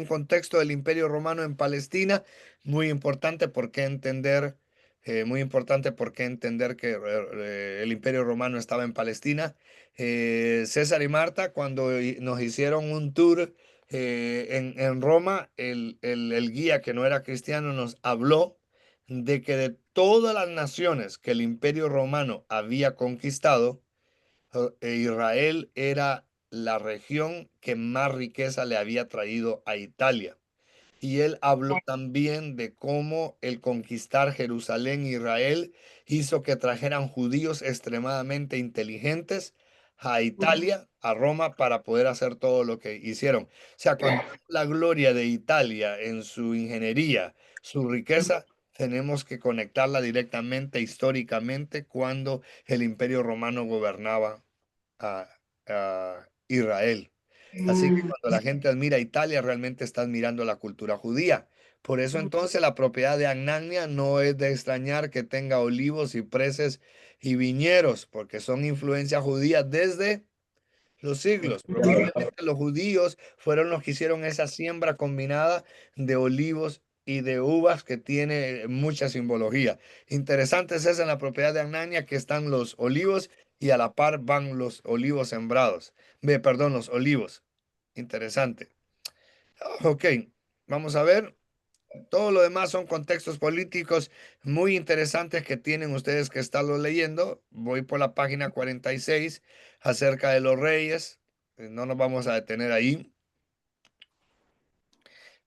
contexto del Imperio Romano en Palestina muy importante por qué entender, muy importante por qué entender que el Imperio Romano estaba en Palestina. César y Marta, cuando nos hicieron un tour en Roma, el guía que no era cristiano nos habló de que de todas las naciones que el Imperio Romano había conquistado, Israel era la región que más riqueza le había traído a Italia. Y él habló también de cómo el conquistar Jerusalén, Israel, hizo que trajeran judíos extremadamente inteligentes a Italia, a Roma, para poder hacer todo lo que hicieron. O sea, cuando la gloria de Italia en su ingeniería, su riqueza, tenemos que conectarla directamente, históricamente, cuando el Imperio Romano gobernaba a, a Israel. Así que cuando la gente admira a Italia, realmente está admirando la cultura judía, Por eso Ujú. entonces la propiedad de Anagnia no es de extrañar que tenga olivos, cipreses y viñeros, porque son influencias judías desde los siglos. Probablemente los judíos fueron los que hicieron esa siembra combinada de olivos y de uvas que tiene mucha simbología. Interesante es esa en la propiedad de Anania que están los olivos y a la par van los olivos sembrados. Perdón, los olivos. Interesante. Ok, vamos a ver. Todo lo demás son contextos políticos muy interesantes que tienen ustedes que estarlo leyendo. Voy por la página 46 acerca de los reyes. No nos vamos a detener ahí.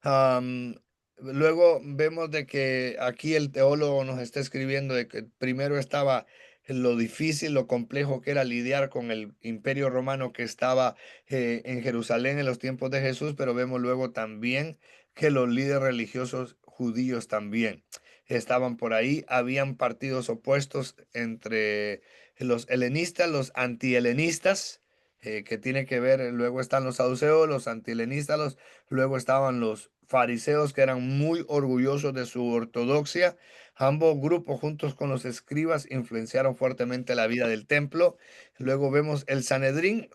Am, Luego vemos de que aquí el teólogo nos está escribiendo de que primero estaba lo difícil, lo complejo que era lidiar con el imperio romano que estaba en Jerusalén en los tiempos de Jesús, pero vemos luego también que los líderes religiosos judíos también estaban por ahí. Habían partidos opuestos entre los helenistas, los antihelenistas, que tiene que ver, luego están los saduceos, los antihelenistas, luego estaban los fariseos que eran muy orgullosos de su ortodoxia. Ambos grupos, juntos con los escribas, influenciaron fuertemente la vida del templo. Luego vemos el Sanedrín.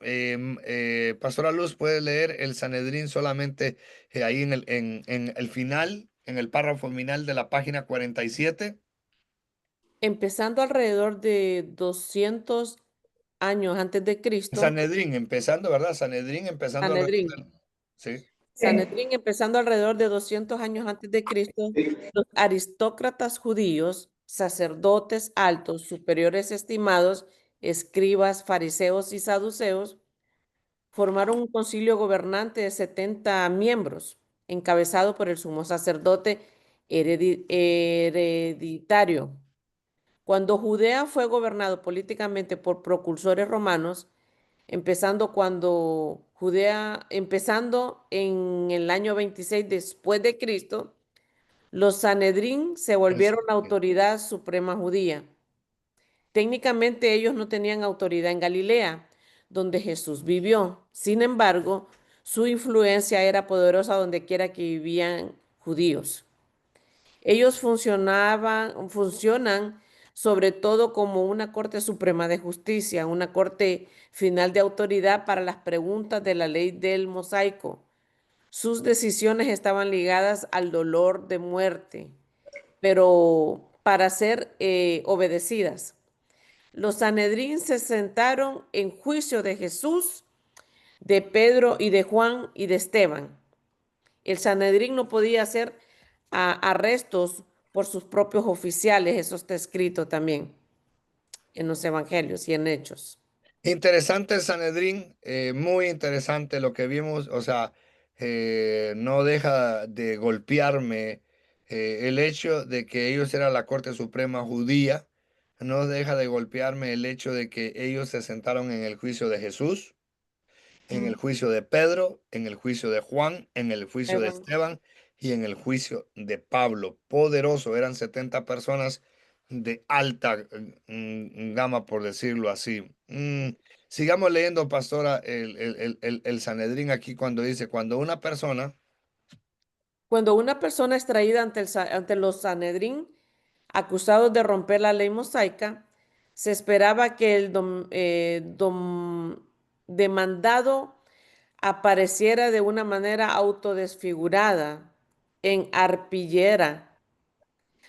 Pastora Luz, puede leer el Sanedrín solamente ahí en el final, en el párrafo final de la página 47. Empezando alrededor de 200 años antes de Cristo, Sanedrín, empezando, ¿verdad? Sanedrín, empezando alrededor Sanedrín. Sí. Sanedrín, empezando alrededor de 200 años antes de Cristo, los aristócratas judíos, sacerdotes altos, superiores estimados, escribas, fariseos y saduceos, formaron un concilio gobernante de 70 miembros, encabezado por el sumo sacerdote hereditario. Cuando Judea fue gobernado políticamente por procursores romanos, empezando en el año 26 después de Cristo, los Sanedrín se volvieron la autoridad suprema judía. Técnicamente ellos no tenían autoridad en Galilea, donde Jesús vivió. Sin embargo, su influencia era poderosa donde quiera que vivían judíos. Ellos funcionan sobre todo como una Corte Suprema de Justicia, una Corte Final de Autoridad para las preguntas de la ley del mosaico. Sus decisiones estaban ligadas al dolor de muerte, pero para ser obedecidas. Los Sanedrín se sentaron en juicio de Jesús, de Pedro y de Juan y de Esteban. El Sanedrín no podía hacer arrestos por sus propios oficiales, eso está escrito también en los evangelios y en hechos. Interesante el Sanedrín, muy interesante lo que vimos, o sea, no deja de golpearme el hecho de que ellos eran la Corte Suprema judía, no deja de golpearme el hecho de que ellos se sentaron en el juicio de Jesús, en el juicio de Pedro, en el juicio de Juan, en el juicio de Esteban. Esteban y en el juicio de Pablo. Poderoso, eran 70 personas de alta gama, por decirlo así. Sigamos leyendo, pastora, el Sanedrín aquí cuando dice, cuando una persona, Cuando una persona es traída ante los Sanedrín, acusados de romper la ley mosaica, se esperaba que el demandado apareciera de una manera autodesfigurada, en arpillera,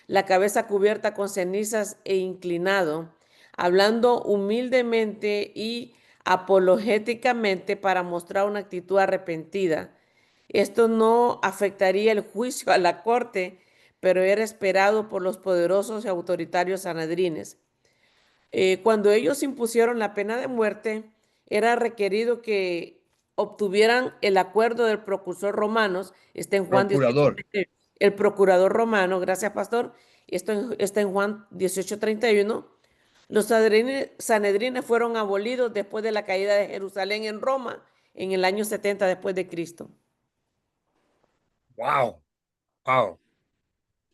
la cabeza cubierta con cenizas e inclinado, hablando humildemente y apologéticamente para mostrar una actitud arrepentida. Esto no afectaría el juicio a la corte, pero era esperado por los poderosos y autoritarios sanedrines. Cuando ellos impusieron la pena de muerte, era requerido que obtuvieran el acuerdo del procurador romano, está en Juan 18, procurador, el procurador romano, gracias pastor, está en Juan 18:31. Los sanedrines fueron abolidos después de la caída de Jerusalén en Roma en el año 70 después de Cristo. wow, wow.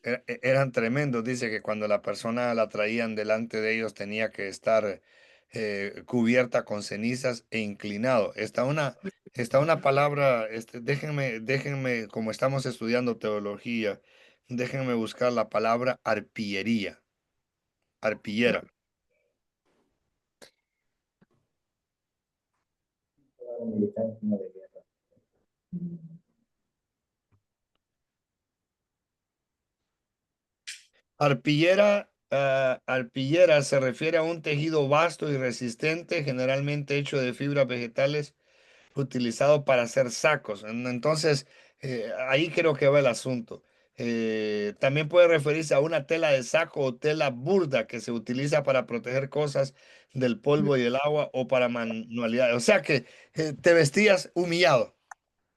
Eran tremendos, dice que cuando la persona la traían delante de ellos tenía que estar cubierta con cenizas e inclinado. Esta una Está una palabra, déjenme, como estamos estudiando teología, déjenme buscar la palabra arpillería, arpillera. Arpillera se refiere a un tejido vasto y resistente, generalmente hecho de fibras vegetales, utilizado para hacer sacos. Entonces, ahí creo que va el asunto. También puede referirse a una tela de saco o tela burda que se utiliza para proteger cosas del polvo y el agua o para manualidades. O sea que te vestías humillado.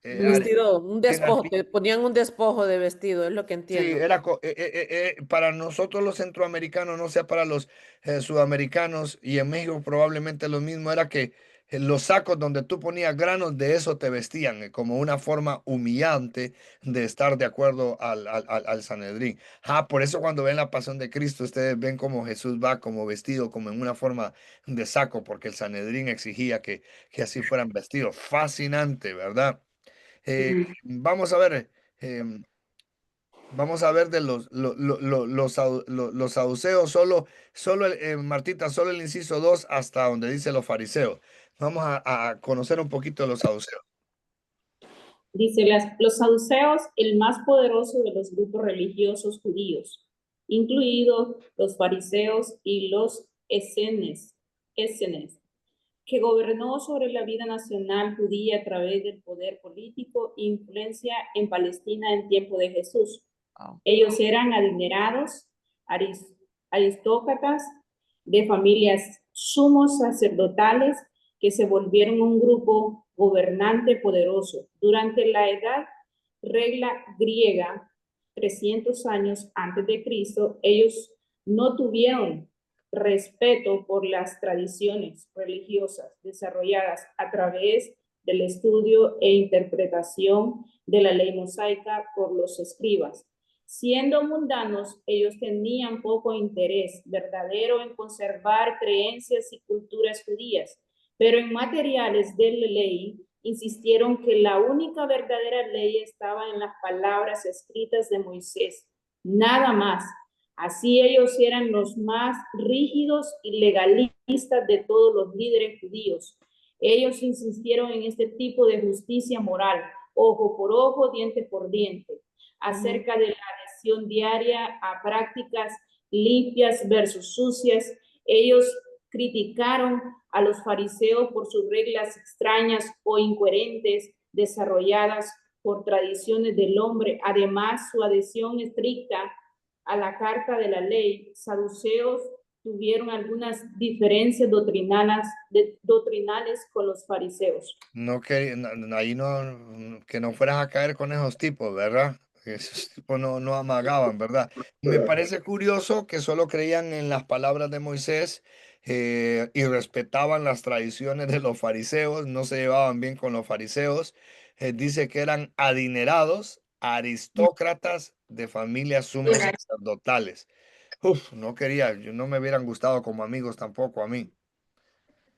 Un Al- vestido, un en despojo, te ponían un despojo de vestido, es lo que Sí, entiendo. para nosotros los centroamericanos, no sea para los sudamericanos y en México probablemente lo mismo, era que los sacos donde tú ponías granos de eso te vestían como una forma humillante de estar de acuerdo al Sanedrín. Ah, por eso cuando ven la pasión de Cristo, ustedes ven como Jesús va como vestido, como en una forma de saco, porque el Sanedrín exigía que así fueran vestidos. Fascinante, ¿verdad? Eh, Ujú. vamos a ver. em, Vamos a ver de los saduceos, Martita, solo el inciso 2 hasta donde dice los fariseos. Vamos a conocer un poquito de los saduceos. Dice, los saduceos, el más poderoso de los grupos religiosos judíos, incluidos los fariseos y los esenes, que gobernó sobre la vida nacional judía a través del poder político e influencia en Palestina en tiempo de Jesús. Wow. Ellos eran adinerados, aristócratas de familias sumos sacerdotales que se volvieron un grupo gobernante poderoso. Durante la edad regla griega, 300 años antes de Cristo, ellos no tuvieron respeto por las tradiciones religiosas desarrolladas a través del estudio e interpretación de la ley mosaica por los escribas. Siendo mundanos, ellos tenían poco interés verdadero en conservar creencias y culturas judías, pero en materiales de la ley insistieron que la única verdadera ley estaba en las palabras escritas de Moisés, nada más. Así ellos eran los más rígidos y legalistas de todos los líderes judíos. Ellos insistieron en este tipo de justicia moral, ojo por ojo, diente por diente, acerca de la adhesión diaria a prácticas limpias versus sucias. Ellos criticaron a los fariseos por sus reglas extrañas o incoherentes desarrolladas por tradiciones del hombre. Además, su adhesión estricta a la carta de la ley, saduceos tuvieron algunas diferencias doctrinales con los fariseos. No que ahí no, que no fueras a caer con esos tipos, ¿verdad? Esos tipos no amagaban, ¿verdad? Me parece curioso que solo creían en las palabras de Moisés y respetaban las tradiciones de los fariseos, no se llevaban bien con los fariseos. Dice que eran adinerados, aristócratas de familias sumos sacerdotales. Uf, no quería, yo no me hubieran gustado como amigos tampoco a mí.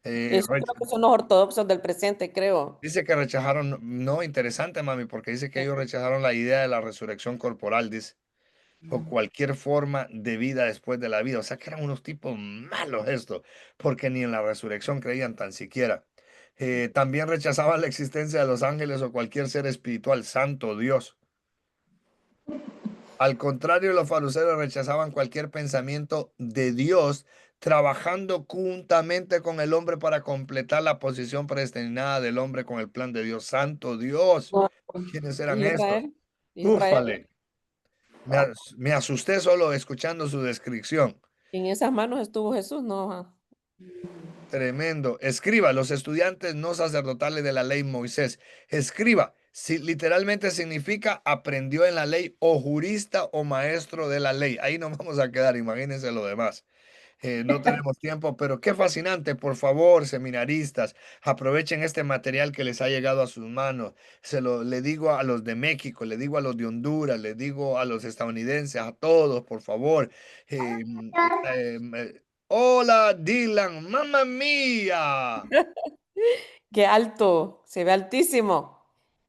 Eso creo que son los ortodoxos del presente, creo. Dice que rechazaron, no, interesante, mami, porque dice que ellos rechazaron la idea de la resurrección corporal, dice, o cualquier forma de vida después de la vida. O sea que eran unos tipos malos esto, porque ni en la resurrección creían tan siquiera. También rechazaban la existencia de los ángeles o cualquier ser espiritual, santo Dios. Al contrario, los fariseos rechazaban cualquier pensamiento de Dios, trabajando juntamente con el hombre para completar la posición predestinada del hombre con el plan de Dios. Santo Dios, Wow. ¿quiénes eran ¿Y estos? Israel? Israel, Úfale, me asusté solo escuchando su descripción. en esas manos estuvo Jesús, ¿no? Tremendo. Escriba, los estudiantes no sacerdotales de la ley Moisés. Escriba, si, literalmente significa aprendió en la ley o jurista o maestro de la ley. Ahí nos vamos a quedar, imagínense lo demás. No tenemos tiempo, pero qué fascinante. Por favor, seminaristas, aprovechen este material que les ha llegado a sus manos. Le digo a los de México, le digo a los de Honduras, le digo a los estadounidenses, a todos, por favor. Eh, hola, Dylan, mamma mía. Qué alto, se ve altísimo.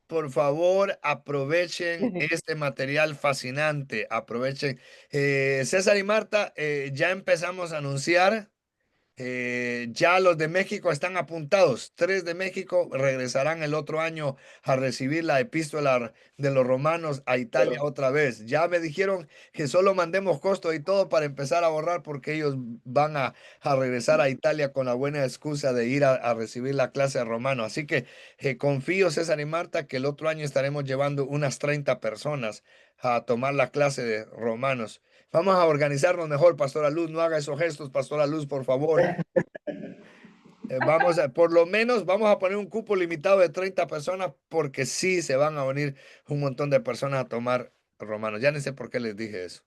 Por favor, aprovechen este material fascinante. Aprovechen. César y Marta, ya empezamos a anunciar. Ya los de México están apuntados. 3 de México regresarán el otro año a recibir la epístola de los romanos a Italia otra vez. Ya me dijeron que solo mandemos costo y todo para empezar a ahorrar porque ellos van a regresar a Italia con la buena excusa de ir a recibir la clase de romano. Así que confío, César y Marta, que el otro año estaremos llevando unas 30 personas a tomar la clase de romanos. Vamos a organizarnos mejor, Pastora Luz. No haga esos gestos, Pastora Luz, por favor. Por lo menos, vamos a poner un cupo limitado de 30 personas porque sí se van a venir un montón de personas a tomar romanos. Ya no sé por qué les dije eso.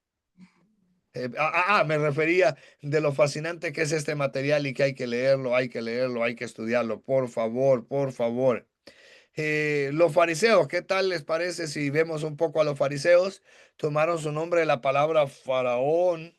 Me refería de lo fascinante que es este material y que hay que leerlo, hay que leerlo, hay que estudiarlo. Por favor, por favor. Los fariseos, ¿qué tal les parece si vemos un poco a los fariseos? Tomaron su nombre de la palabra faraón.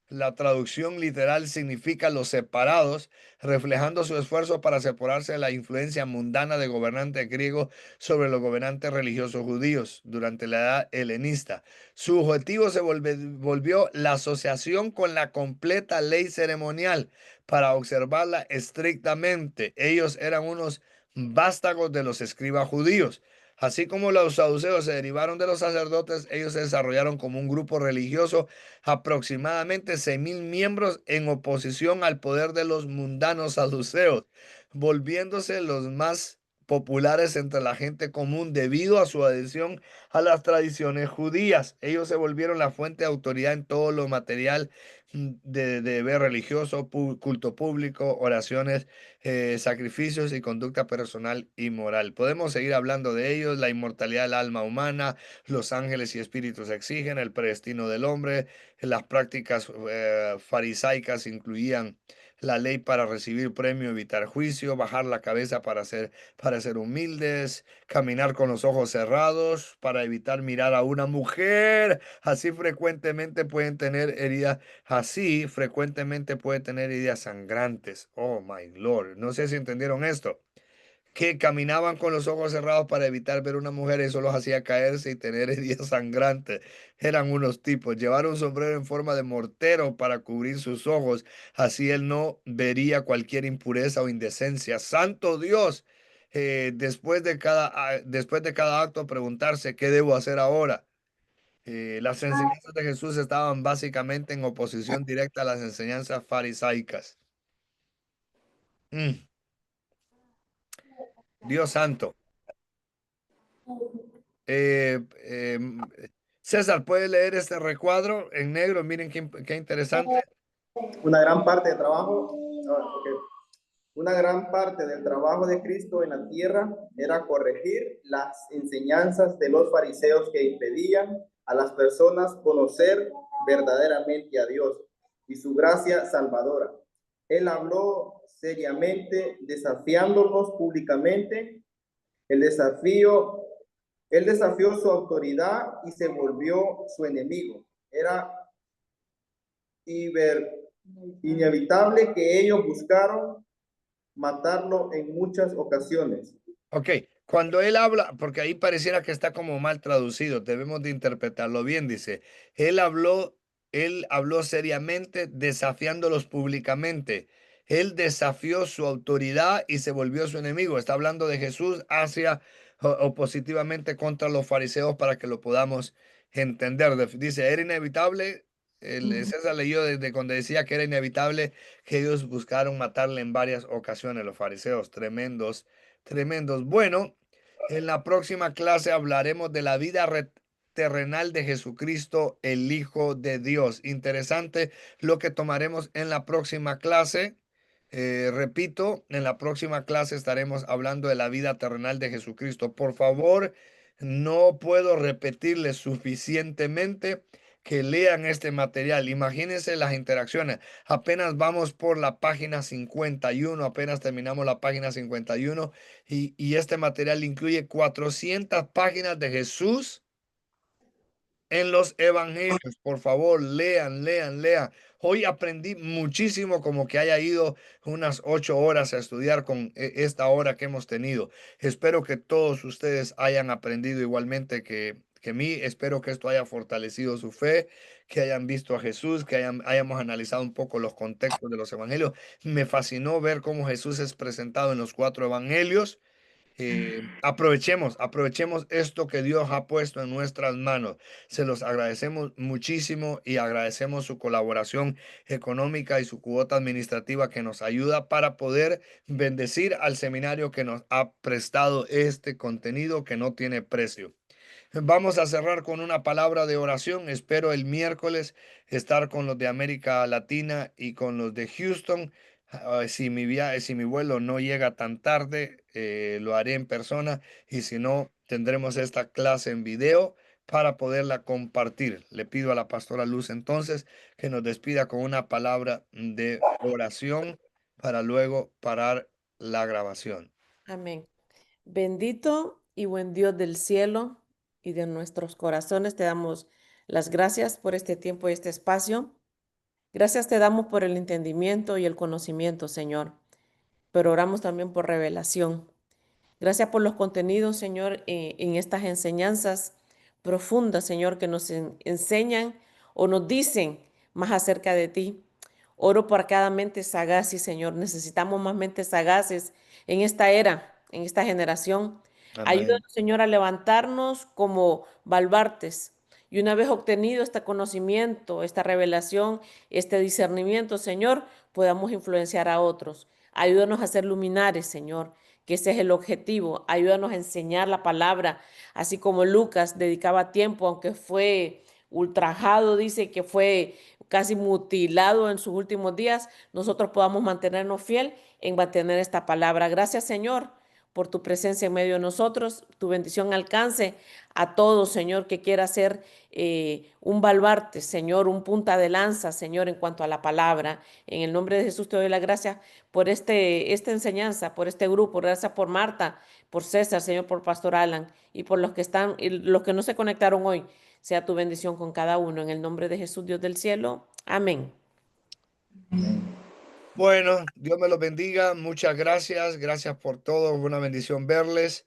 La traducción literal significa los separados, reflejando su esfuerzo para separarse de la influencia mundana de gobernantes griegos sobre los gobernantes religiosos judíos durante la edad helenista. Su objetivo se volvió la asociación con la completa ley ceremonial para observarla estrictamente. Ellos eran unos vástagos de los escribas judíos. Así como los saduceos se derivaron de los sacerdotes, ellos se desarrollaron como un grupo religioso aproximadamente 6.000 miembros en oposición al poder de los mundanos saduceos, volviéndose los más populares entre la gente común debido a su adhesión a las tradiciones judías. Ellos se volvieron la fuente de autoridad en todo lo material de deber religioso, culto público, oraciones, sacrificios y conducta personal y moral. Podemos seguir hablando de ellos, la inmortalidad del alma humana, los ángeles y espíritus exigen, el predestino del hombre. Las prácticas farisaicas incluían la ley para recibir premio, evitar juicio, bajar la cabeza para ser humildes, caminar con los ojos cerrados para evitar mirar a una mujer. Así frecuentemente puede tener heridas sangrantes. Oh my Lord. No sé si entendieron esto, que caminaban con los ojos cerrados para evitar ver una mujer. Eso los hacía caerse y tener heridas sangrantes. Eran unos tipos. Llevar un sombrero en forma de mortero para cubrir sus ojos. Así él no vería cualquier impureza o indecencia. Santo Dios. Después de cada acto preguntarse qué debo hacer ahora. Las enseñanzas de Jesús estaban básicamente en oposición directa a las enseñanzas farisaicas. Mm, Dios santo. Eh, eh, César, ¿puede leer este recuadro en negro? Miren qué interesante. Una gran parte del trabajo, una gran parte del trabajo de Cristo en la tierra era corregir las enseñanzas de los fariseos que impedían a las personas conocer verdaderamente a Dios y su gracia salvadora. Él habló seriamente, desafiándolos públicamente. El desafío Él desafió su autoridad y se volvió su enemigo. Era inevitable que ellos buscaron matarlo en muchas ocasiones. Ok, cuando él habla, porque ahí pareciera que está como mal traducido, debemos de interpretarlo bien, dice, él habló, él habló seriamente, desafiándolos públicamente. Él desafió su autoridad y se volvió su enemigo. Está hablando de Jesús hacia o positivamente contra los fariseos para que lo podamos entender. Dice, era inevitable, César leyó desde cuando decía que era inevitable que ellos buscaron matarle en varias ocasiones, los fariseos, tremendos. Tremendos. Bueno, en la próxima clase hablaremos de la vida terrenal de Jesucristo, el Hijo de Dios. Interesante lo que tomaremos en la próxima clase. Repito, en la próxima clase estaremos hablando de la vida terrenal de Jesucristo. Por favor, no puedo repetirles suficientemente que lean este material. Imagínense las interacciones. Apenas vamos por la página 51, apenas terminamos la página 51 y este material incluye 400 páginas de Jesús en los evangelios. Por favor, lean, lean, lean. Hoy aprendí muchísimo, como que haya ido unas 8 horas a estudiar con esta hora que hemos tenido. Espero que todos ustedes hayan aprendido igualmente que mí. Espero que esto haya fortalecido su fe, que hayan visto a Jesús, que hayamos analizado un poco los contextos de los evangelios. Me fascinó ver cómo Jesús es presentado en los 4 evangelios. Aprovechemos esto que Dios ha puesto en nuestras manos. Se los agradecemos muchísimo y agradecemos su colaboración económica y su cuota administrativa que nos ayuda para poder bendecir al seminario que nos ha prestado este contenido que no tiene precio. Vamos a cerrar con una palabra de oración. Espero el miércoles estar con los de América Latina y con los de Houston. Si si mi vuelo no llega tan tarde, lo haré en persona, y si no, tendremos esta clase en video para poderla compartir. Le pido a la pastora Luz entonces que nos despida con una palabra de oración para luego parar la grabación. Amén. Bendito y buen Dios del cielo y de nuestros corazones, te damos las gracias por este tiempo y este espacio. Gracias te damos por el entendimiento y el conocimiento, Señor, pero oramos también por revelación. Gracias por los contenidos, Señor, en estas enseñanzas profundas, Señor, que nos enseñan o nos dicen más acerca de ti. Oro por cada mente sagaz, y Señor, necesitamos más mentes sagaces en esta era, en esta generación. Amén. Ayúdanos, Señor, a levantarnos como baluartes. Y una vez obtenido este conocimiento, esta revelación, este discernimiento, Señor, podamos influenciar a otros. Ayúdanos a ser luminares, Señor, que ese es el objetivo. Ayúdanos a enseñar la palabra, así como Lucas dedicaba tiempo, aunque fue ultrajado, dice que fue casi mutilado en sus últimos días, nosotros podamos mantenernos fiel en mantener esta palabra. Gracias, Señor, por tu presencia en medio de nosotros. Tu bendición alcance a todos, Señor, que quiera ser un baluarte, Señor, un punta de lanza, Señor, en cuanto a la palabra. En el nombre de Jesús te doy la gracia por esta enseñanza, por este grupo. Gracias por Marta, por César, Señor, por Pastor Alan y por los que están y los que no se conectaron hoy. Sea tu bendición con cada uno. En el nombre de Jesús, Dios del cielo. Amén. Bueno, Dios me los bendiga. Muchas gracias. Gracias por todo. Una bendición verles.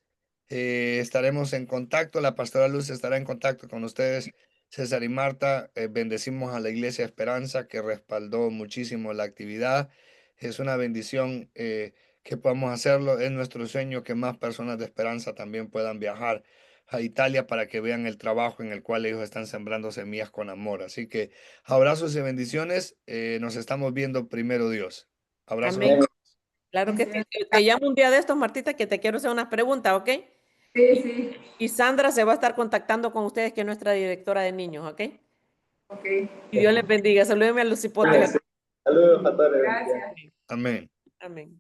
Estaremos en contacto. La pastora Luz estará en contacto con ustedes, César y Marta. Bendecimos a la Iglesia Esperanza, que respaldó muchísimo la actividad. Es una bendición que podamos hacerlo. Es nuestro sueño que más personas de Esperanza también puedan viajar a Italia para que vean el trabajo en el cual ellos están sembrando semillas con amor. Así que abrazos y bendiciones. Nos estamos viendo, primero Dios. Abrazos. Amén. Claro que sí. Te llamo un día de estos, Martita, que te quiero hacer unas preguntas, ¿ok? Sí, sí. Y Sandra se va a estar contactando con ustedes, que es nuestra directora de niños, ¿ok? Ok. Y Dios les bendiga. Salúdenme a los hipotes. Saludos a todos. Gracias. Amén. Amén.